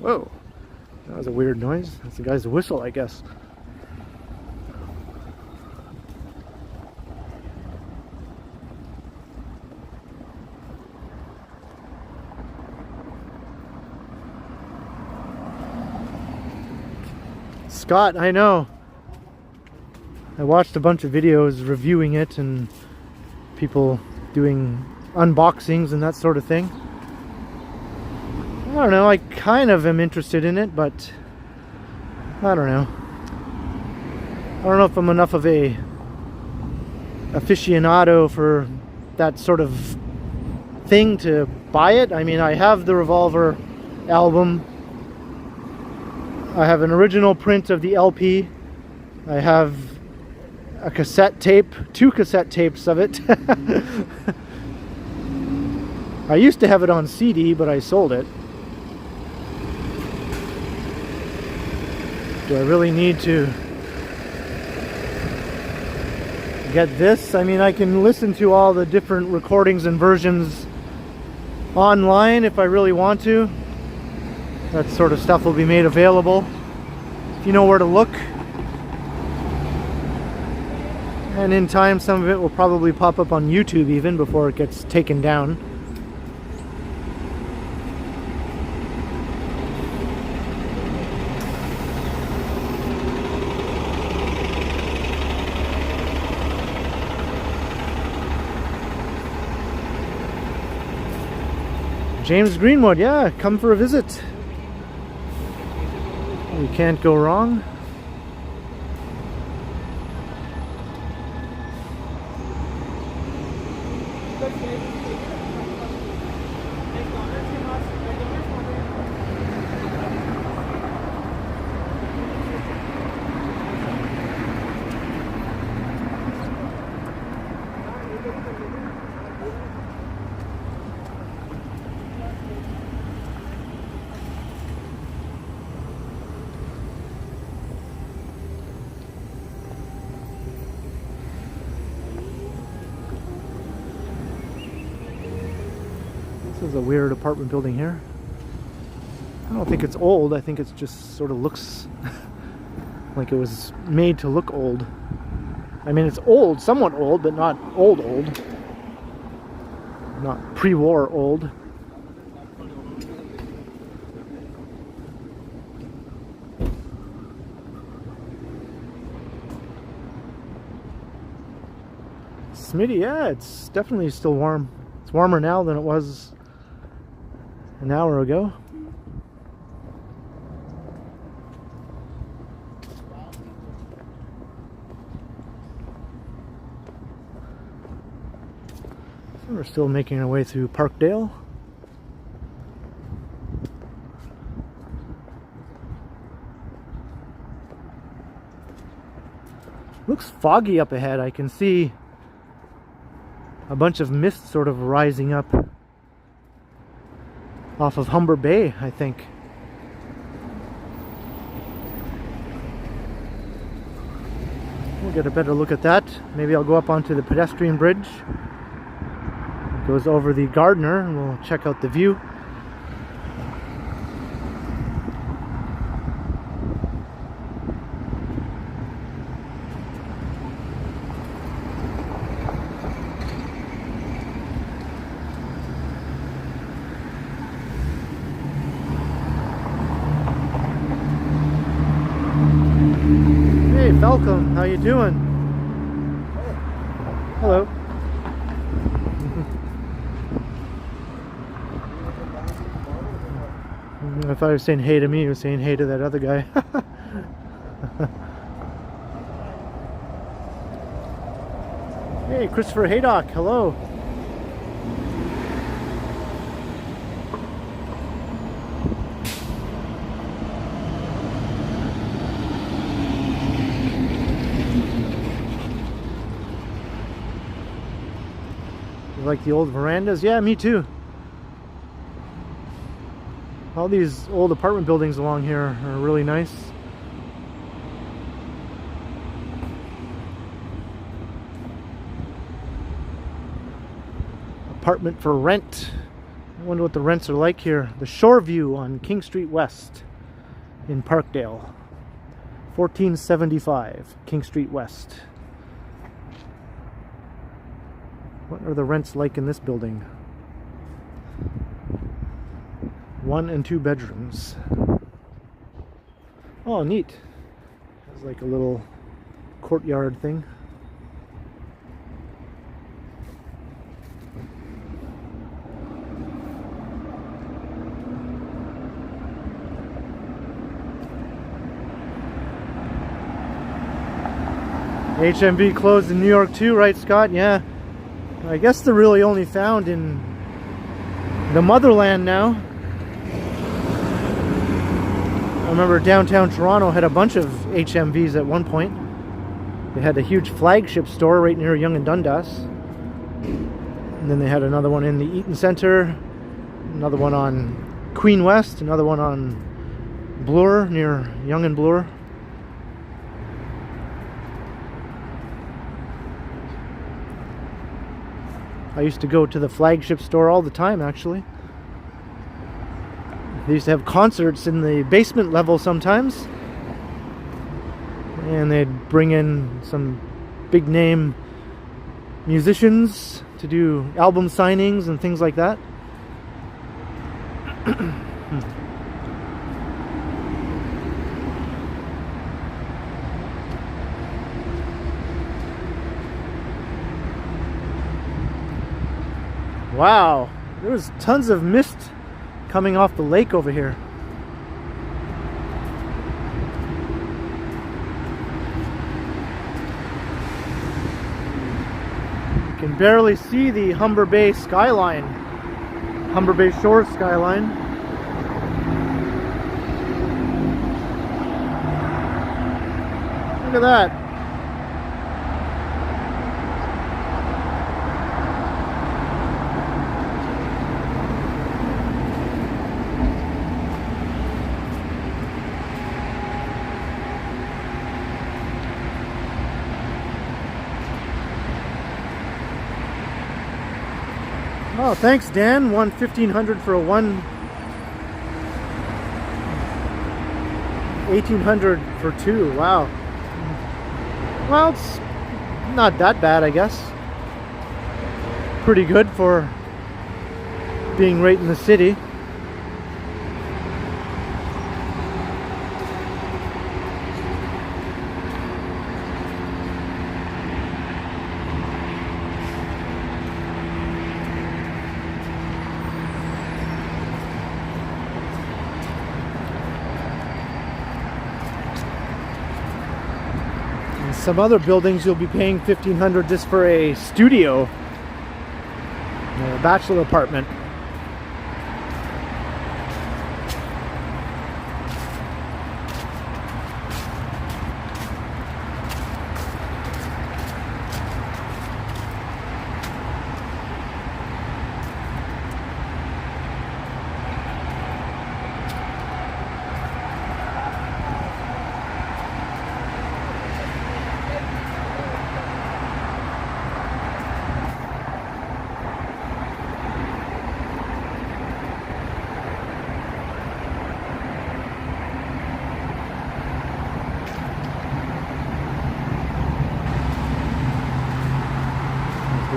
Whoa, that was a weird noise. That's the guy's whistle, I guess. Scott, I know. I watched a bunch of videos reviewing it and people doing unboxings and that sort of thing. I don't know, I kind of am interested in it, but I don't know. I don't know if I'm enough of a aficionado for that sort of thing to buy it. I mean, I have the Revolver album. I have an original print of the LP. I have a cassette tape, 2 cassette tapes of it. I used to have it on CD, but I sold it. Do I really need to get this? I mean, I can listen to all the different recordings and versions online if I really want to. That sort of stuff will be made available if you know where to look. And in time, some of it will probably pop up on YouTube even before it gets taken down. James Greenwood, yeah, come for a visit. You can't go wrong. This is a weird apartment building here. I don't think it's old. I think it just sort of looks like it was made to look old. I mean, it's old, somewhat old, but not old old. Not pre-war old. Smitty, yeah, it's definitely still warm. It's warmer now than it was an hour ago. So we're still making our way through Parkdale. Looks foggy up ahead. I can see a bunch of mist sort of rising up off of Humber Bay, I think. We'll get a better look at that. Maybe I'll go up onto the pedestrian bridge. It goes over the Gardner and we'll check out the view. Welcome. How you doing? Hello. I thought he was saying hey to me. He was saying hey to that other guy. Hey, Christopher Haydock. Hello. Like the old verandas? Yeah, me too. All these old apartment buildings along here are really nice. Apartment for rent. I wonder what the rents are like here. The Shore View on King Street West in Parkdale. $14.75 King Street West. What are the rents like in this building? 1 and 2 bedrooms. Oh, neat. It's like a little courtyard thing. HMV closed in New York too, right, Scott? Yeah. I guess they're really only found in the motherland now. I remember downtown Toronto had a bunch of HMVs at one point. They had a huge flagship store right near Yonge and Dundas. And then they had another one in the Eaton Centre, another one on Queen West, another one on Bloor, near Yonge and Bloor. I used to go to the flagship store all the time, actually. They used to have concerts in the basement level sometimes. And they'd bring in some big name musicians to do album signings and things like that. Wow, there was tons of mist coming off the lake over here. You can barely see the Humber Bay skyline, Humber Bay Shore skyline. Look at that. Oh, thanks, Dan. 1,500 for a 1,800 for 2. Wow. Well, it's not that bad, I guess. Pretty good for being right in the city. Some other buildings you'll be paying $1,500 just for a studio, a bachelor apartment.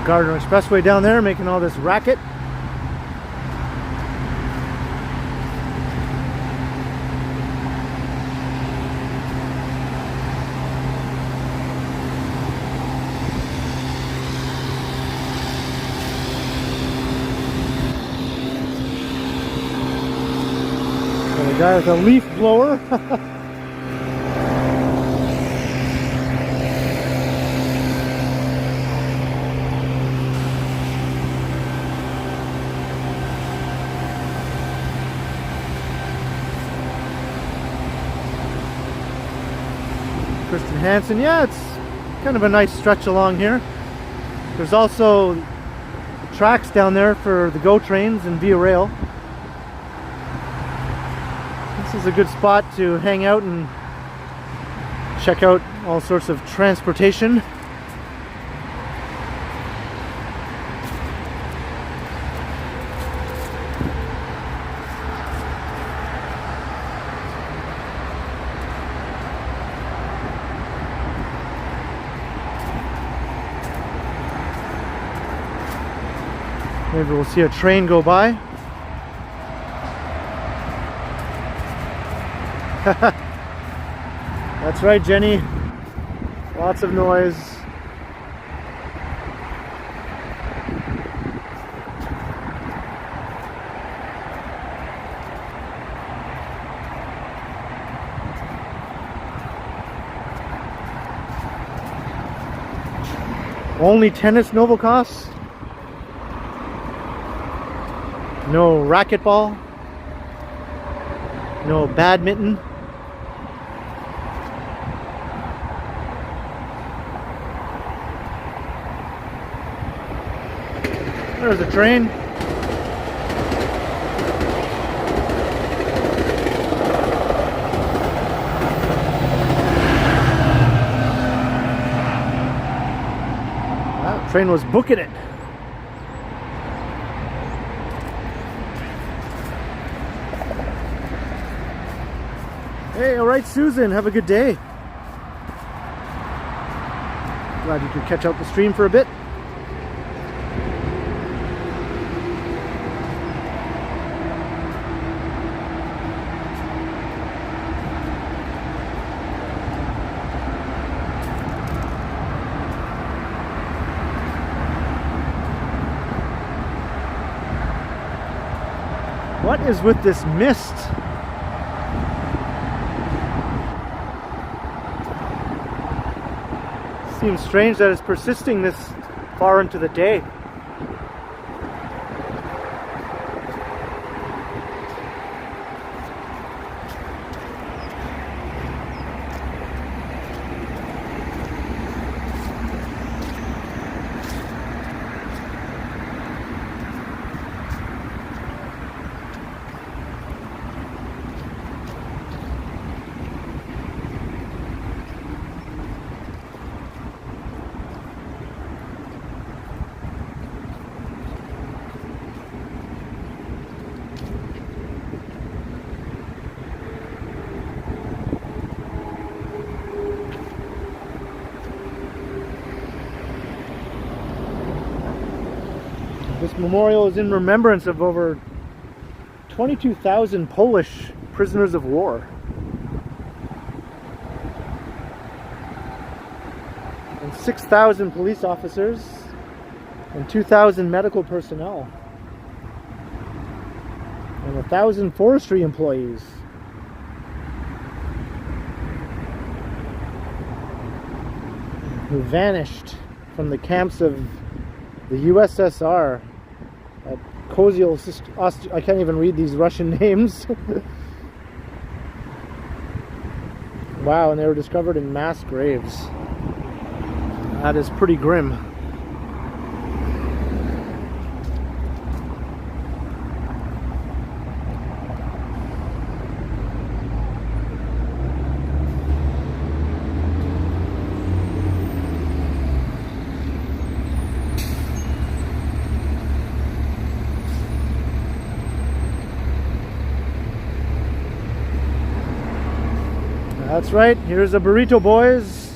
Gardner Expressway down there making all this racket. Got a guy with a leaf blower. Kristen Hansen, yeah, it's kind of a nice stretch along here. There's also tracks down there for the GO trains and Via Rail. This is a good spot to hang out and check out all sorts of transportation. Maybe we'll see a train go by. That's right, Jenny. Lots of noise. Only tennis Novocaus? No racquetball, no badminton. There's a train. That train was booking it. Hey, all right, Susan, have a good day. Glad you could catch out the stream for a bit. What is with this mist? Seems strange that it's persisting this far into the day. This memorial is in remembrance of over 22,000 Polish prisoners of war. And 6,000 police officers and 2,000 medical personnel. And 1,000 forestry employees. Who vanished from the camps of the USSR at Koziel. I can't even read these Russian names. Wow, and they were discovered in mass graves. That is pretty grim. That's right, here's a Burrito Boys.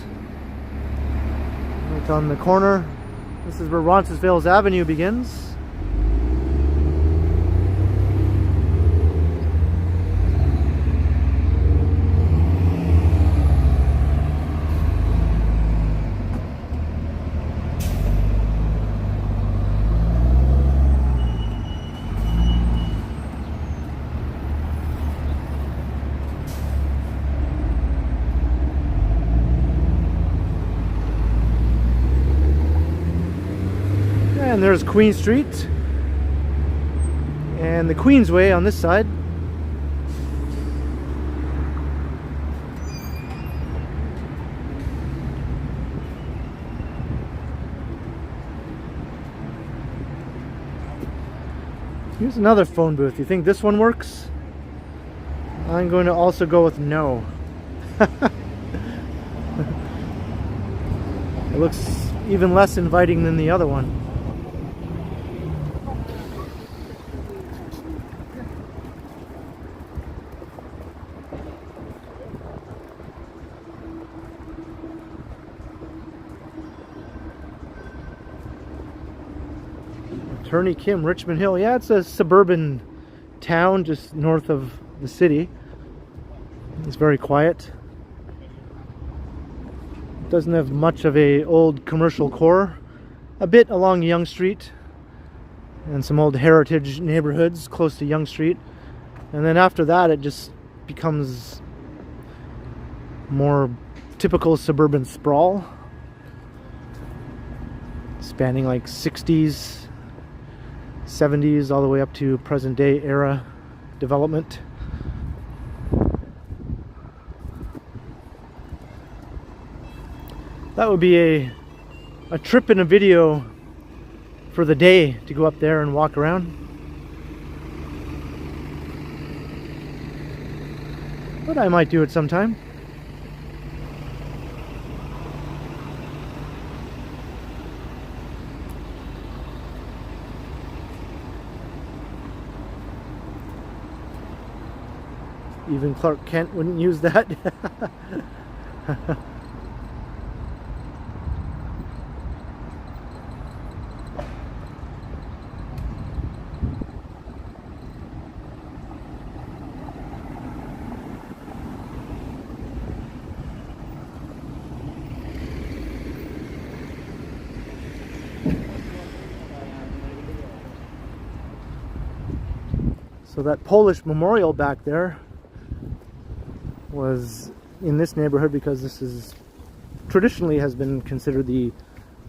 Right on the corner. This is where Roncesvalles Avenue begins. And there's Queen Street and the Queensway on this side. Here's another phone booth. You think this one works? I'm going to also go with no. It looks even less inviting than the other one. Attorney Kim, Richmond Hill. Yeah, it's a suburban town just north of the city. It's very quiet. Doesn't have much of a old commercial core. A bit along Yonge Street and some old heritage neighborhoods close to Yonge Street. And then after that it just becomes more typical suburban sprawl. Spanning like 60s, 70s all the way up to present day era development. That would be a trip in a video for the day to go up there and walk around. But I might do it sometime. Even Clark Kent wouldn't use that. So that Polish memorial back there was in this neighborhood because this is traditionally has been considered the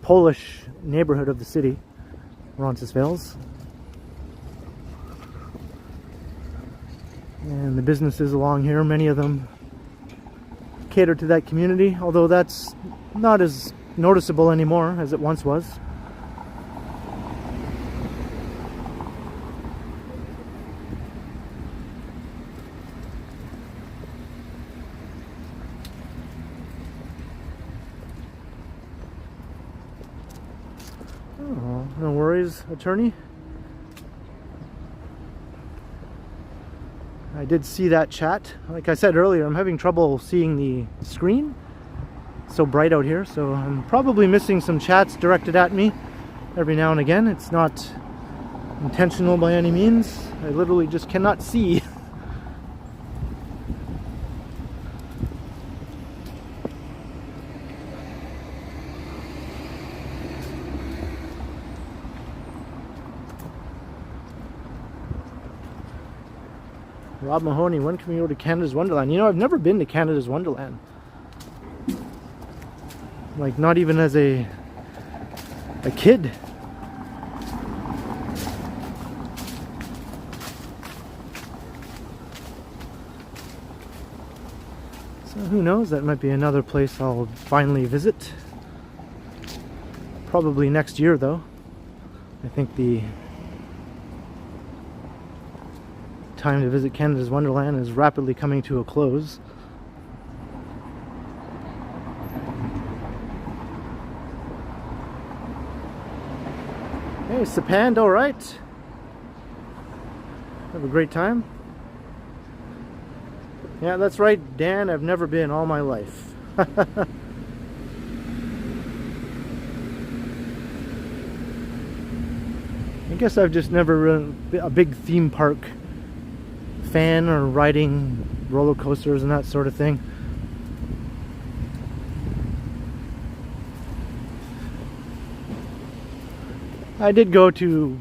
Polish neighborhood of the city, Roncesvalles. And the businesses along here, many of them cater to that community, although that's not as noticeable anymore as it once was. Oh, no worries, attorney. I did see that chat. Like I said earlier, I'm having trouble seeing the screen. It's so bright out here, so I'm probably missing some chats directed at me every now and again. It's not intentional by any means. I literally just cannot see. Rob Mahoney, when can we go to Canada's Wonderland? You know, I've never been to Canada's Wonderland. Like, not even as a kid. So who knows, that might be another place I'll finally visit. Probably next year though. I think the time to visit Canada's Wonderland is rapidly coming to a close. Hey, Sapand, all right. Have a great time. Yeah, that's right, Dan. I've never been all my life. I guess I've just never been a big theme park fan or riding roller coasters and that sort of thing. I did go to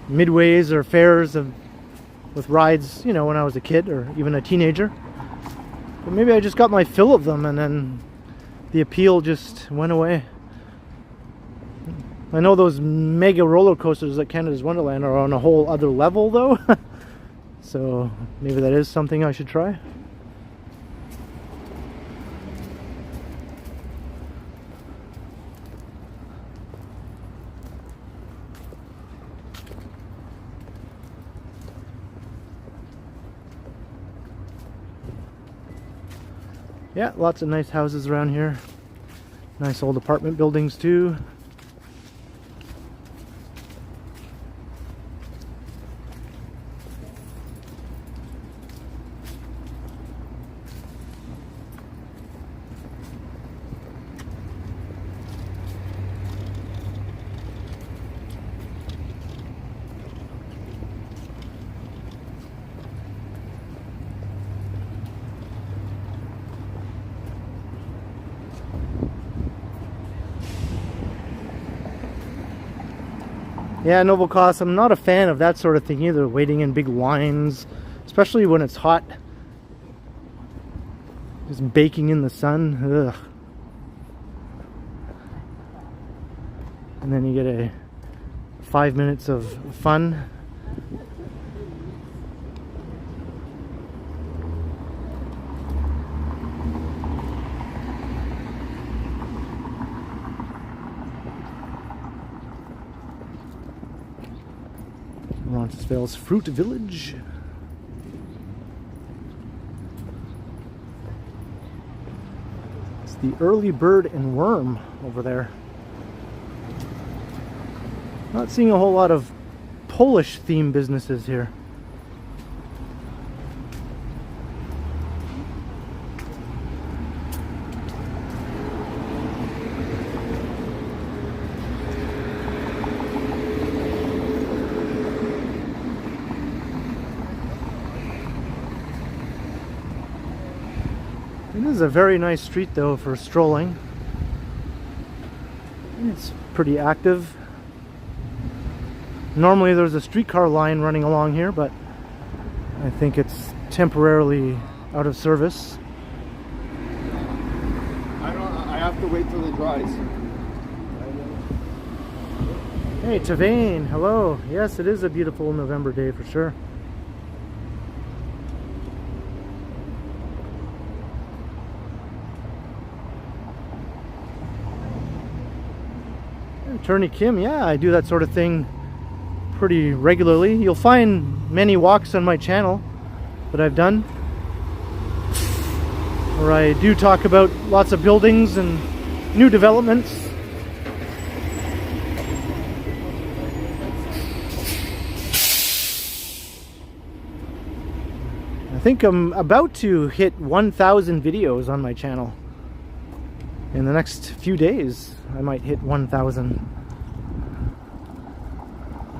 midways or fairs with rides, you know, when I was a kid or even a teenager. But maybe I just got my fill of them and then the appeal just went away. I know those mega roller coasters at Canada's Wonderland are on a whole other level though. So maybe that is something I should try. Yeah, lots of nice houses around here. Nice old apartment buildings too. Yeah, Noble Cost, I'm not a fan of that sort of thing either, waiting in big lines, especially when it's hot. Just baking in the sun. Ugh. And then you get 5 minutes of fun. Roncesvalles Fruit Village. It's the Early Bird and Worm over there. Not seeing a whole lot of Polish theme businesses here. It is a very nice street though for strolling. It's pretty active. Normally there's a streetcar line running along here, but I think it's temporarily out of service.
I have to wait till it dries.
Hey Tavane, hello. Yes, it is a beautiful November day for sure. Attorney Kim, yeah, I do that sort of thing pretty regularly. You'll find many walks on my channel that I've done where I do talk about lots of buildings and new developments. I think I'm about to hit 1,000 videos on my channel. In the next few days, I might hit 1,000.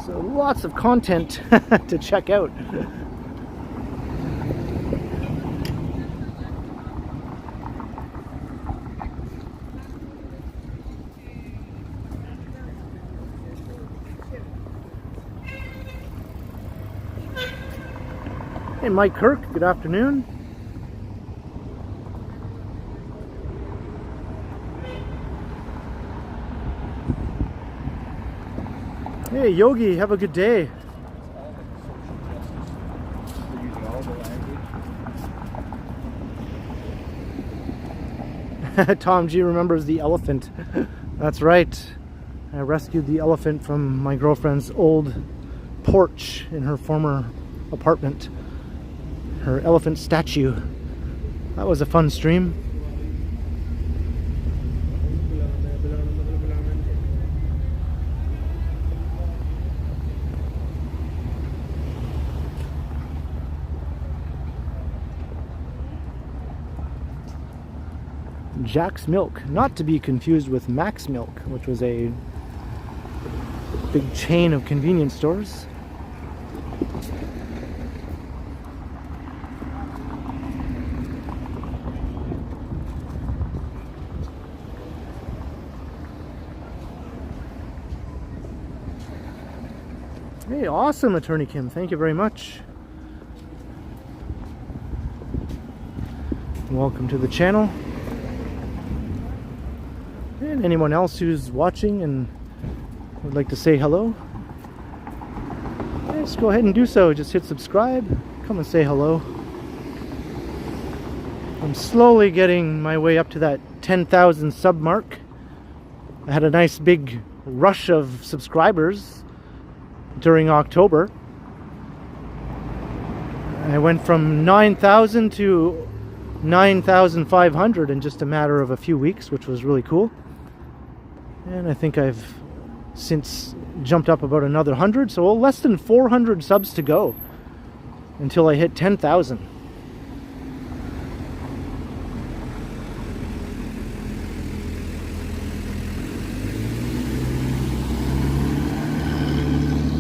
So lots of content to check out. Hey, Mike Kirk, good afternoon. Hey, Yogi, have a good day. Tom G remembers the elephant. That's right. I rescued the elephant from my girlfriend's old porch in her former apartment. Her elephant statue. That was a fun stream. Jack's Milk, not to be confused with Mac's Milk, which was a big chain of convenience stores. Hey, awesome, Attorney Kim. Thank you very much. Welcome to the channel. And anyone else who's watching and would like to say hello, just go ahead and do so. Just hit subscribe, come and say hello. I'm slowly getting my way up to that 10,000 sub mark. I had a nice big rush of subscribers during October. I went from 9,000 to 9,500 in just a matter of a few weeks, which was really cool. And I think I've since jumped up about another 100, so less than 400 subs to go until I hit 10,000.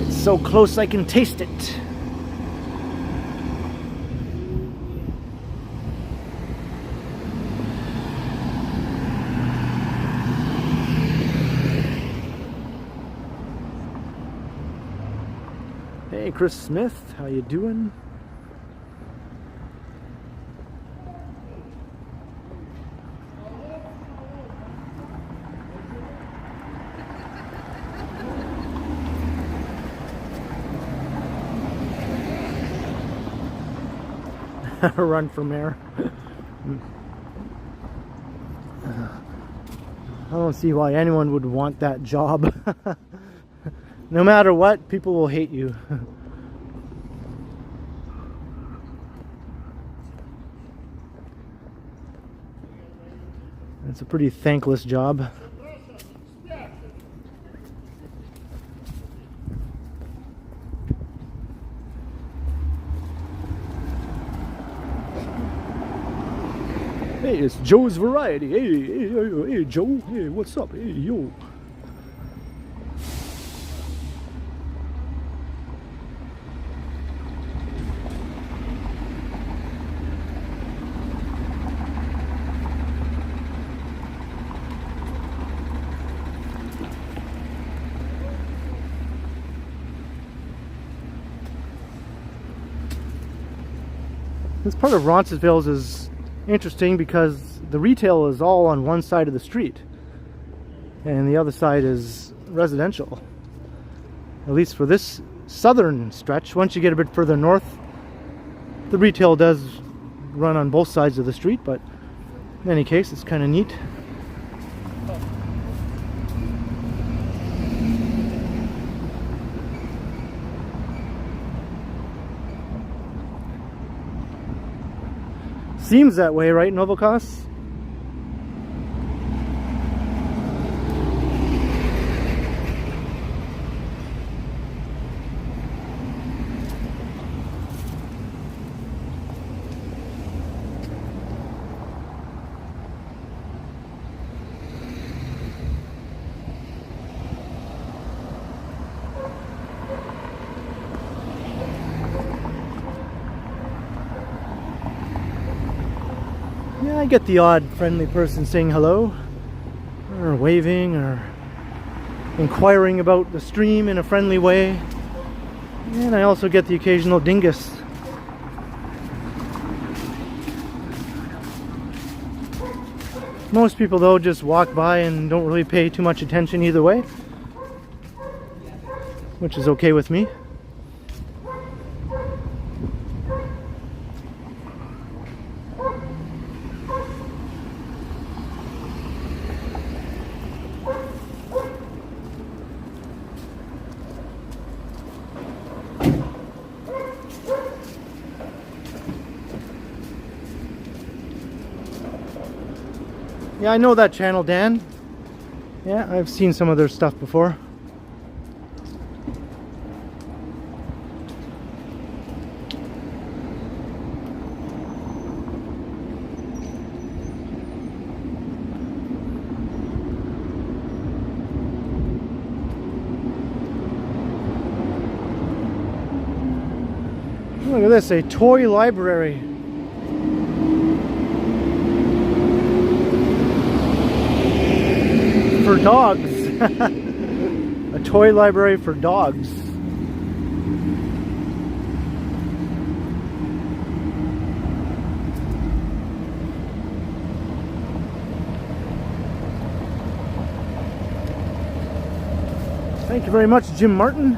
It's so close I can taste it. Hey, Chris Smith, how you doing? Run for mayor. I don't see why anyone would want that job. No matter what, people will hate you. It's a pretty thankless job. Hey, it's Joe's Variety. Hey, Joe. Hey, what's up? Hey, yo. This part of Roncesvalles is interesting because the retail is all on one side of the street and the other side is residential, at least for this southern stretch. Once you get a bit further north, the retail does run on both sides of the street, but in any case, it's kind of neat. Seems that way, right, Novikos? Yeah, I get the odd friendly person saying hello, or waving, or inquiring about the stream in a friendly way. And I also get the occasional dingus. Most people, though, just walk by and don't really pay too much attention either way, which is okay with me. Yeah, I know that channel, Dan. Yeah, I've seen some of their stuff before. Look at this, a toy library. For dogs. A toy library for dogs. Thank you very much, Jim Martin.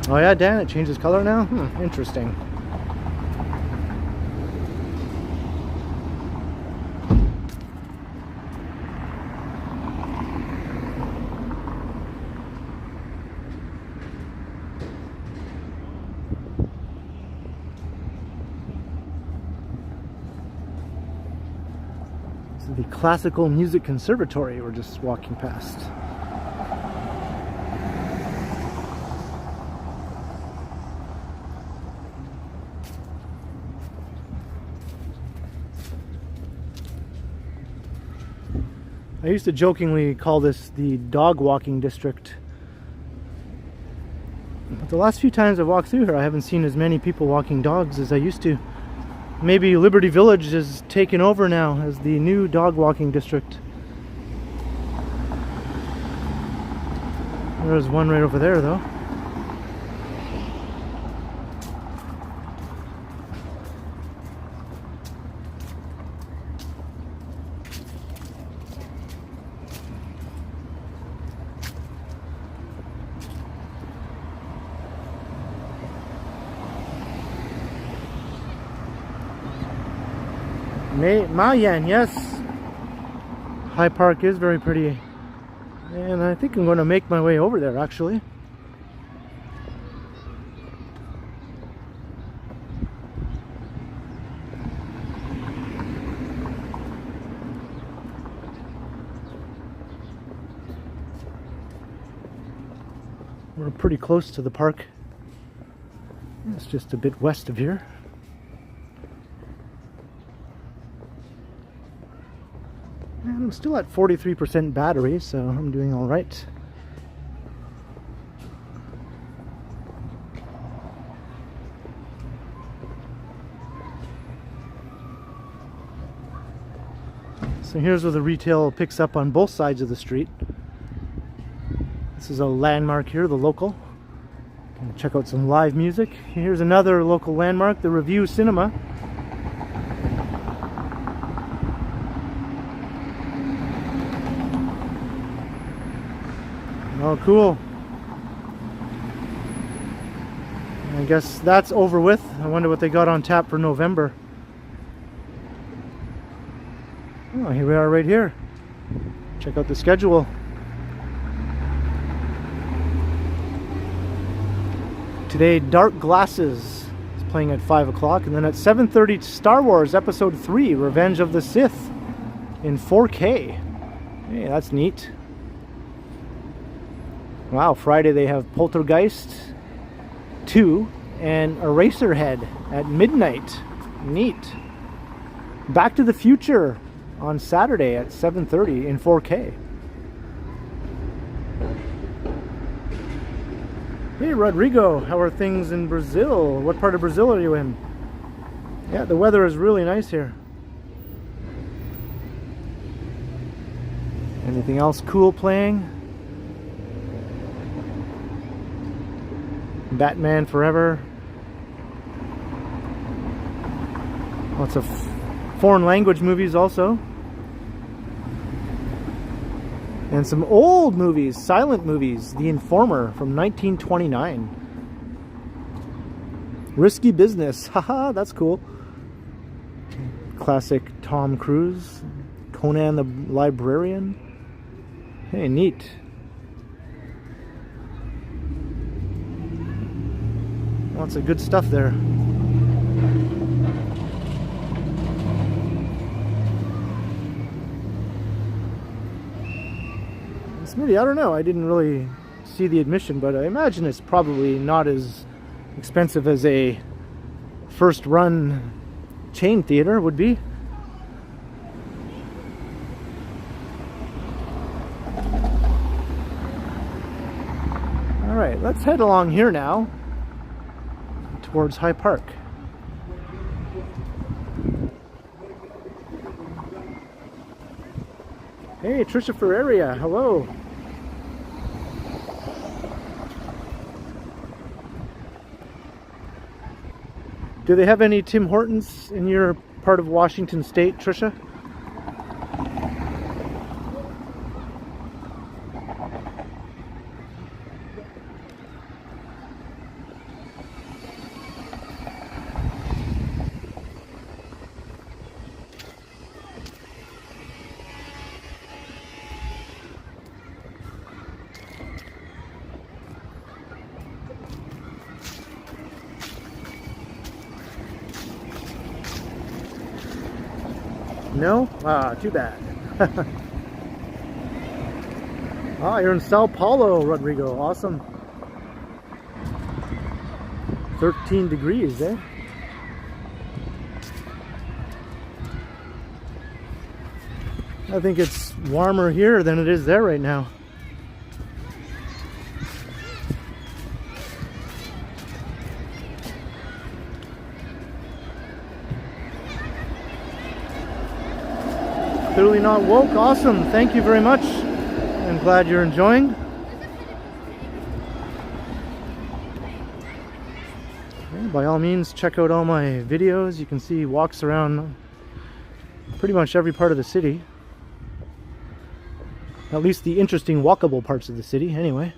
Oh yeah, Dan, it changes color now? Interesting. This is the Classical Music Conservatory we're just walking past. I used to jokingly call this the dog walking district. But the last few times I've walked through here, I haven't seen as many people walking dogs as I used to. Maybe Liberty Village is taken over now as the new dog walking district. There's one right over there, though. Mayan, yes. High Park is very pretty. And I think I'm going to make my way over there, actually. We're pretty close to the park. It's just a bit west of here. And I'm still at 43% battery, so I'm doing all right. So here's where the retail picks up on both sides of the street. This is a landmark here, the local. Gonna check out some live music. Here's another local landmark, the Review Cinema. Oh, cool. I guess that's over with. I wonder what they got on tap for November. Oh, here we are right here. Check out the schedule. Today, Dark Glasses is playing at 5 o'clock. And then at 7:30, Star Wars Episode 3, Revenge of the Sith in 4K. Hey, that's neat. Wow, Friday they have Poltergeist 2 and Eraserhead at midnight. Neat. Back to the Future on Saturday at 7:30 in 4K. Hey Rodrigo, how are things in Brazil? What part of Brazil are you in? Yeah, the weather is really nice here. Anything else cool playing? Batman Forever. Lots of foreign language movies also. And some old movies, silent movies. The Informer from 1929. Risky Business. Haha, that's cool. Classic Tom Cruise. Conan the Librarian. Hey, neat. Lots of good stuff there. Smitty, I don't know. I didn't really see the admission, but I imagine it's probably not as expensive as a first run chain theater would be. Alright, let's head along here now towards High Park. Hey, Trisha Ferreria, hello. Do they have any Tim Hortons in your part of Washington State, Trisha? No? Ah, too bad. Ah, you're in Sao Paulo, Rodrigo. Awesome. 13 degrees, eh? I think it's warmer here than it is there right now. Clearly not woke. Awesome. Thank you very much. I'm glad you're enjoying. Okay, by all means, check out all my videos. You can see walks around pretty much every part of the city. At least the interesting walkable parts of the city, anyway.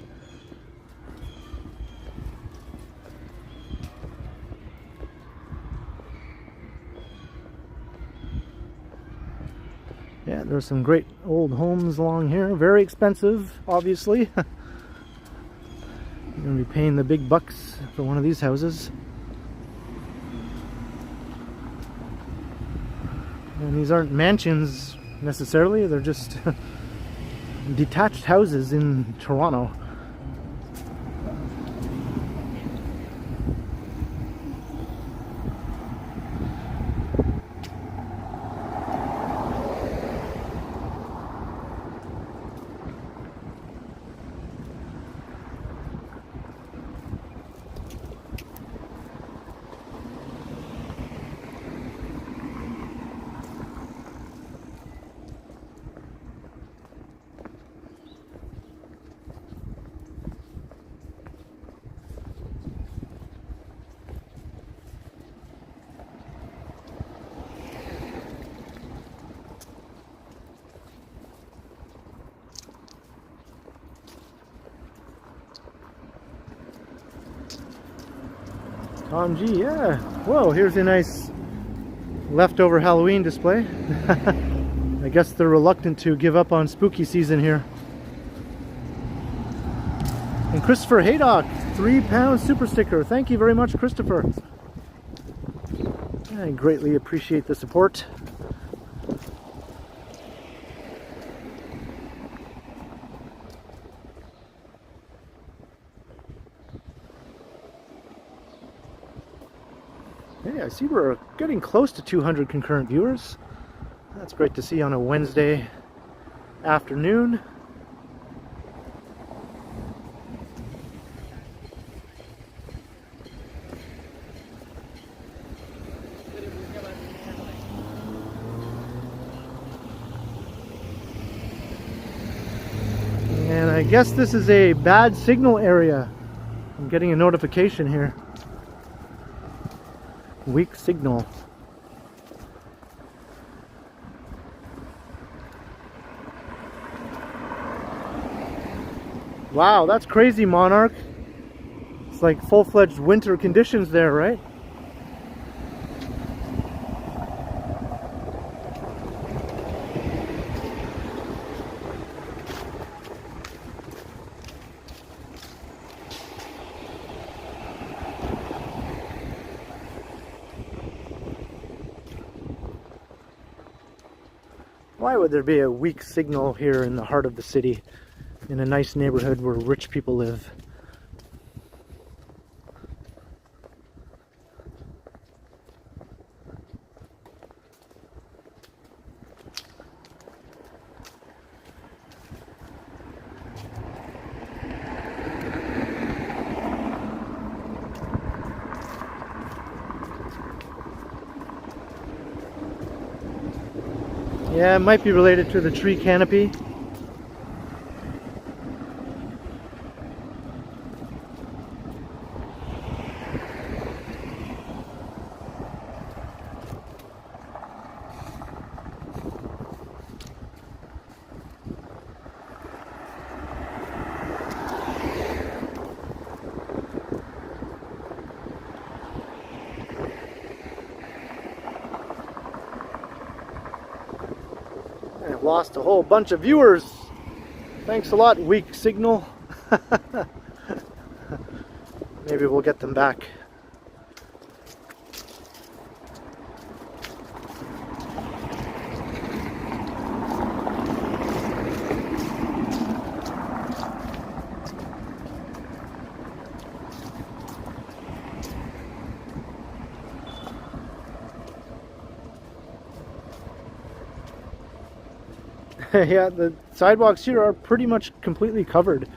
Yeah, there's some great old homes along here. Very expensive, obviously. You're going to be paying the big bucks for one of these houses. And these aren't mansions necessarily, they're just detached houses in Toronto. Tom G, yeah. Whoa, here's a nice leftover Halloween display. I guess they're reluctant to give up on spooky season here. And Christopher Haydock, £3 super sticker. Thank you very much, Christopher. I greatly appreciate the support. Hey, I see we're getting close to 200 concurrent viewers. That's great to see on a Wednesday afternoon. And I guess this is a bad signal area. I'm getting a notification here. Weak signal. Wow, that's crazy, Monarch. It's like full-fledged winter conditions there, right? Why would there be a weak signal here in the heart of the city, in a nice neighborhood where rich people live? Yeah, it might be related to the tree canopy. I've lost a whole bunch of viewers. Thanks a lot, weak signal. Maybe we'll get them back. Yeah, the sidewalks here are pretty much completely covered.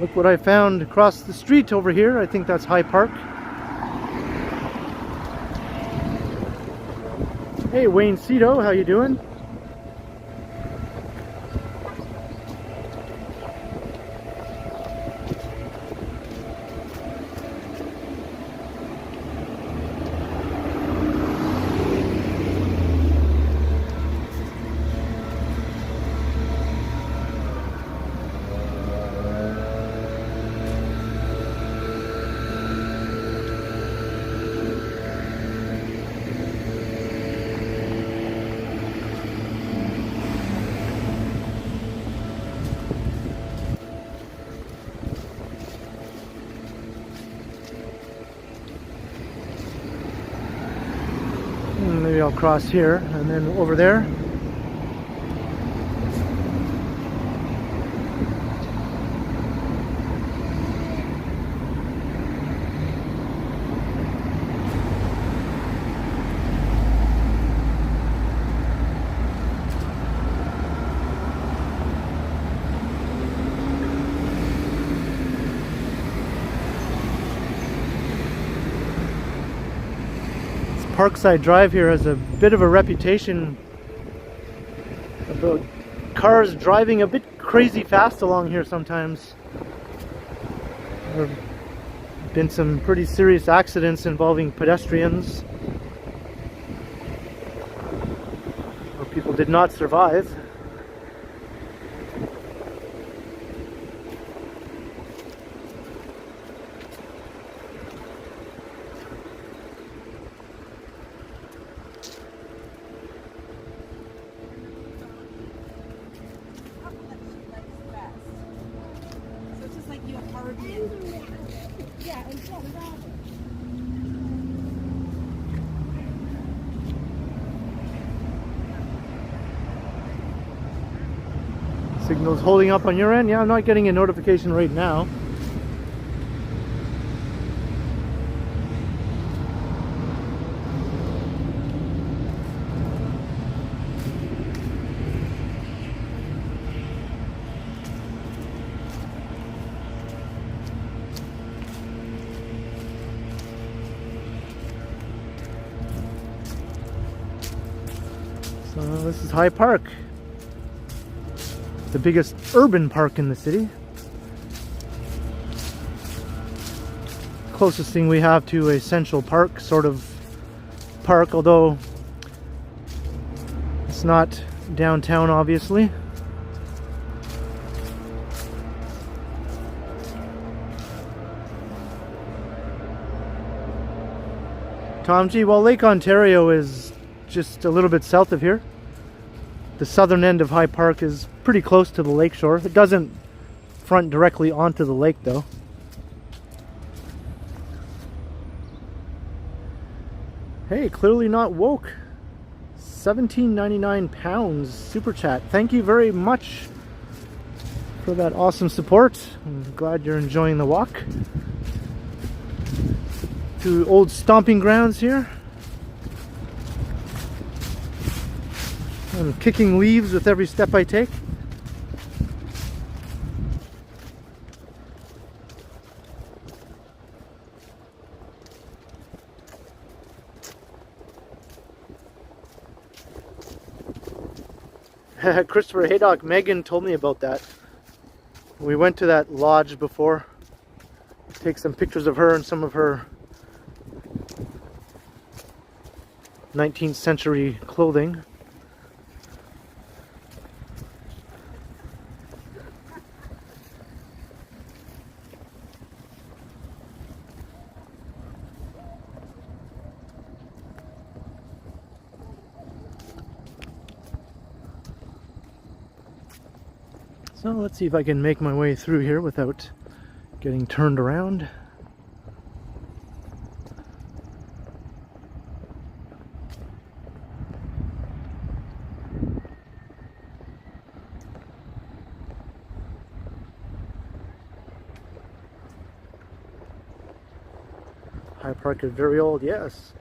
Look what I found across the street over here. I think that's High Park. Hey, Wayne Cito, how you doing? Maybe I'll cross here and then over there. Parkside Drive here has a bit of a reputation about cars driving a bit crazy fast along here sometimes. There have been some pretty serious accidents involving pedestrians where people did not survive. Signal's holding up on your end? Yeah, I'm not getting a notification right now. So this is High Park, the biggest urban park in the city. Closest thing we have to a Central Park sort of park, although it's not downtown, obviously. Tom G, well, Lake Ontario is just a little bit south of here. The southern end of High Park is pretty close to the lakeshore. It doesn't front directly onto the lake though. Hey, clearly not woke. £17.99 super chat. Thank you very much for that awesome support. I'm glad you're enjoying the walk to old stomping grounds here. I'm kicking leaves with every step I take. Christopher Haydock, Megan told me about that. We went to that lodge before. Take some pictures of her and some of her 19th century clothing. So let's see if I can make my way through here without getting turned around. High Park is very old, yes.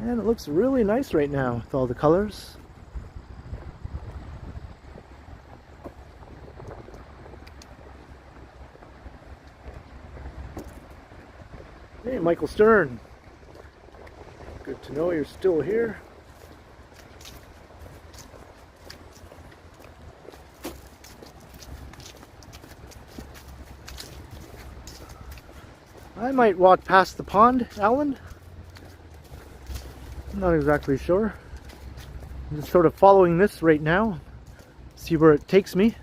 And it looks really nice right now with all the colors. Hey, Michael Stern. Good to know you're still here. I might walk past the pond, Alan. I'm not exactly sure. I'm just sort of following this right now. See where it takes me.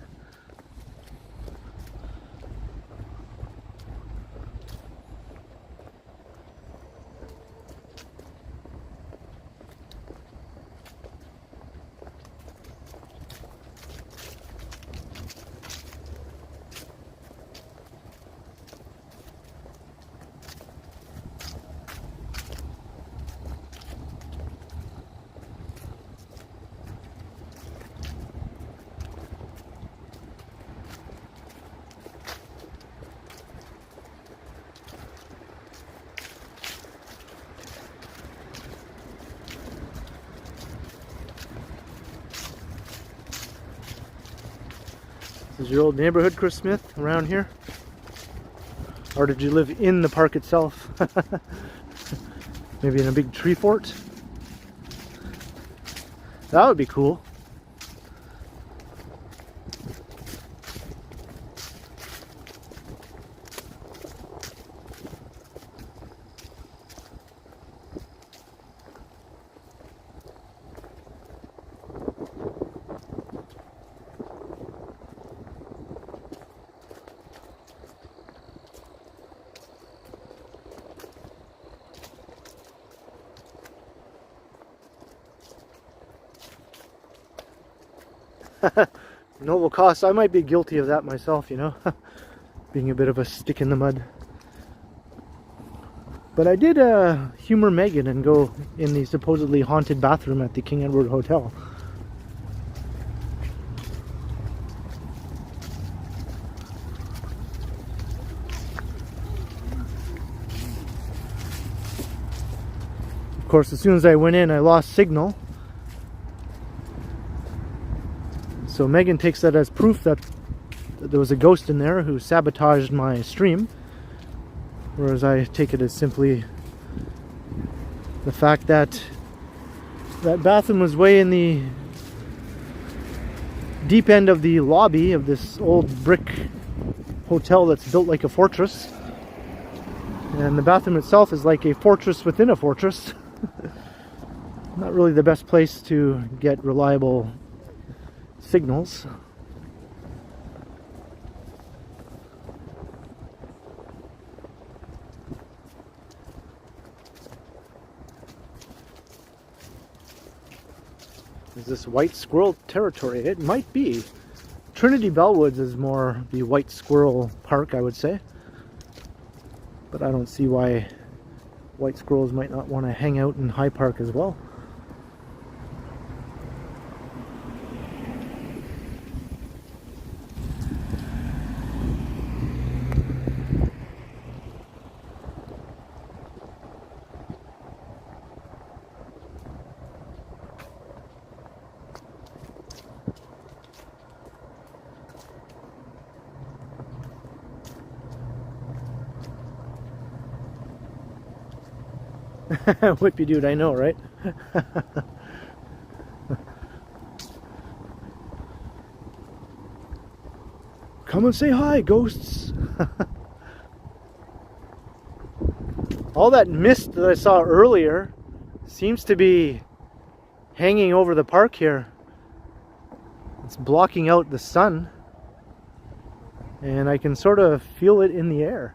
Is your old neighborhood, Chris Smith, around here? Or did you live in the park itself? Maybe in a big tree fort? That would be cool. Noble cause. I might be guilty of that myself, you know, being a bit of a stick in the mud. But I did humor Megan and go in the supposedly haunted bathroom at the King Edward Hotel. Of course, as soon as I went in, I lost signal. So Megan takes that as proof that there was a ghost in there who sabotaged my stream. Whereas I take it as simply the fact that that bathroom was way in the deep end of the lobby of this old brick hotel that's built like a fortress. And the bathroom itself is like a fortress within a fortress. Not really the best place to get reliable signals. Is this white squirrel territory? It might be. Trinity Bellwoods is more the white squirrel park, I would say. But I don't see why white squirrels might not want to hang out in High Park as well. Whippy dude, I know, right? Come and say hi, ghosts. All that mist that I saw earlier seems to be hanging over the park here. It's blocking out the sun, and I can sort of feel it in the air.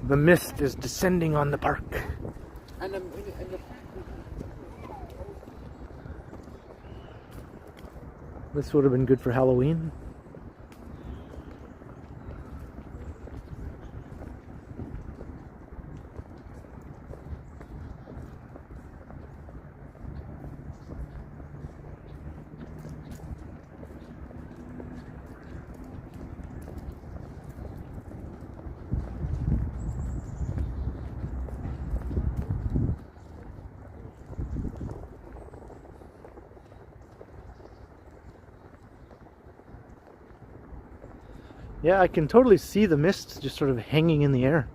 The mist is descending on the park. This would have been good for Halloween. Yeah, I can totally see the mist just sort of hanging in the air.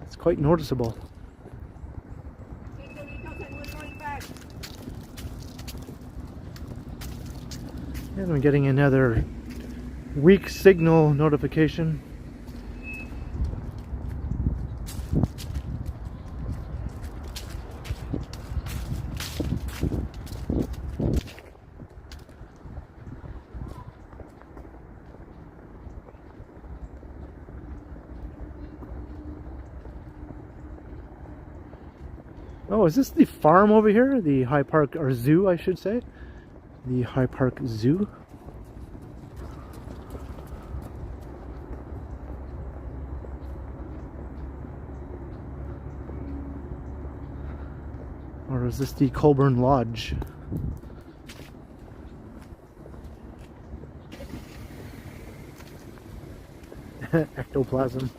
It's quite noticeable. And I'm getting another weak signal notification. Oh, is this the farm over here? The High Park, or zoo, I should say. The High Park Zoo. Or is this the Colburn Lodge? Ectoplasm.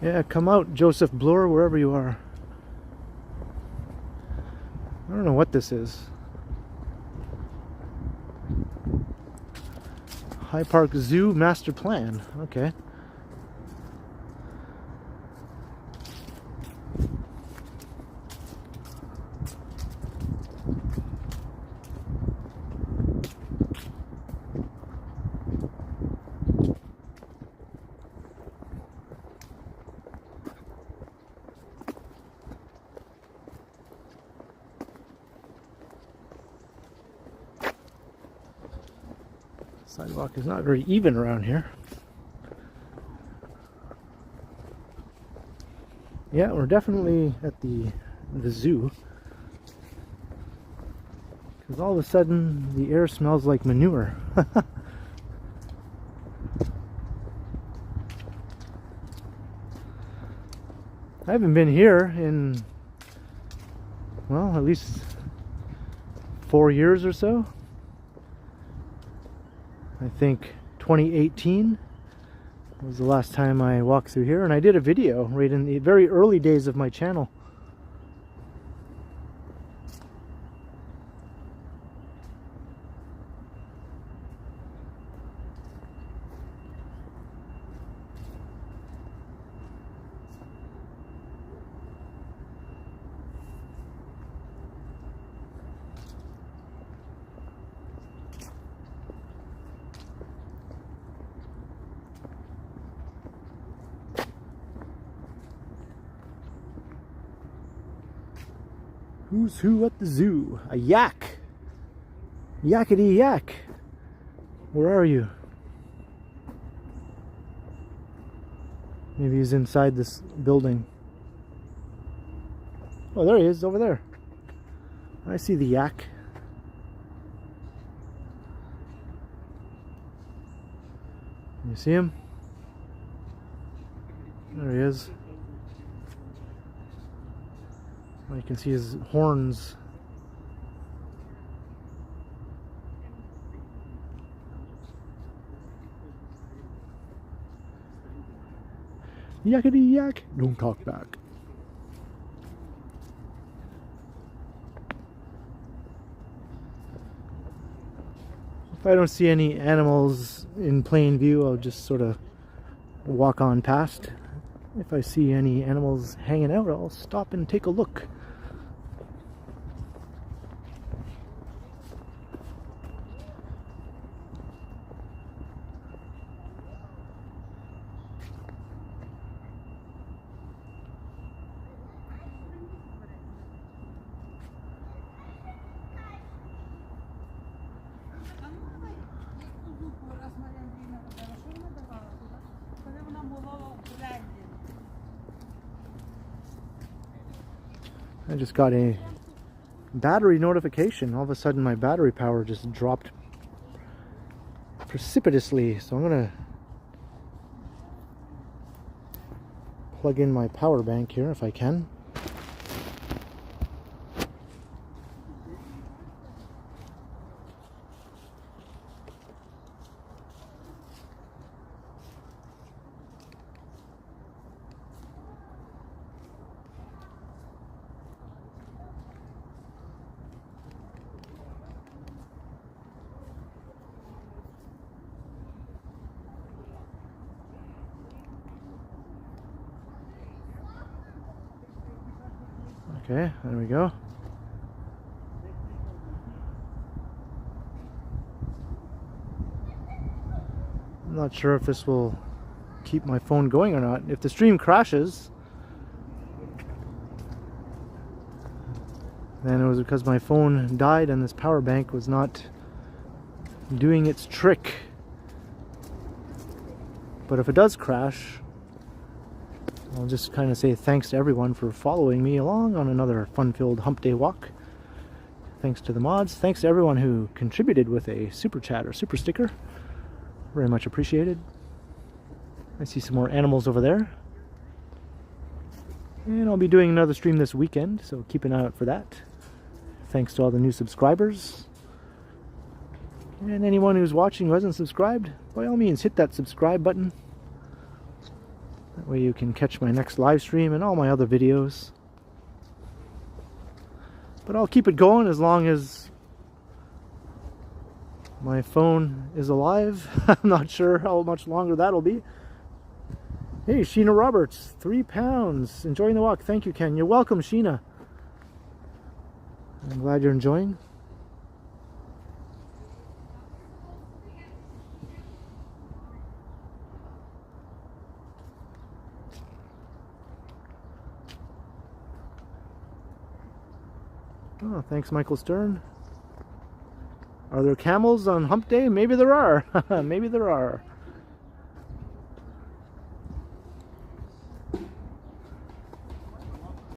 Yeah, come out, Joseph Bloor, wherever you are. I don't know what this is. High Park Zoo Master Plan. Okay. Sidewalk is not very even around here. Yeah, we're definitely at the zoo. Because all of a sudden the air smells like manure. I haven't been here in, well, at least 4 years or so. I think 2018 was the last time I walked through here, and I did a video right in the very early days of my channel. Who's who at the zoo? A yak! Yakety yak! Where are you? Maybe he's inside this building. Oh, there he is, over there. I see the yak. You see him? There he is. You can see his horns. Yakety yak! Don't talk back. If I don't see any animals in plain view, I'll just sort of walk on past. If I see any animals hanging out, I'll stop and take a look. I just got a battery notification. All of a sudden my battery power just dropped precipitously, so I'm gonna plug in my power bank here if I can. Okay, there we go. I'm not sure if this will keep my phone going or not. If the stream crashes, then it was because my phone died and this power bank was not doing its trick. But if it does crash, I'll just kind of say thanks to everyone for following me along on another fun-filled hump day walk. Thanks to the mods. Thanks to everyone who contributed with a super chat or super sticker. Very much appreciated. I see some more animals over there. And I'll be doing another stream this weekend, so keep an eye out for that. Thanks to all the new subscribers. And anyone who's watching who hasn't subscribed, by all means hit that subscribe button. That way you can catch my next live stream and all my other videos. But I'll keep it going as long as My phone is alive. I'm not sure how much longer that'll be. Hey, Sheena Roberts, £3. Enjoying the walk. Thank you, Ken. You're welcome, Sheena. I'm glad you're enjoying. Oh, thanks, Michael Stern. Are there camels on hump day? Maybe there are. Maybe there are.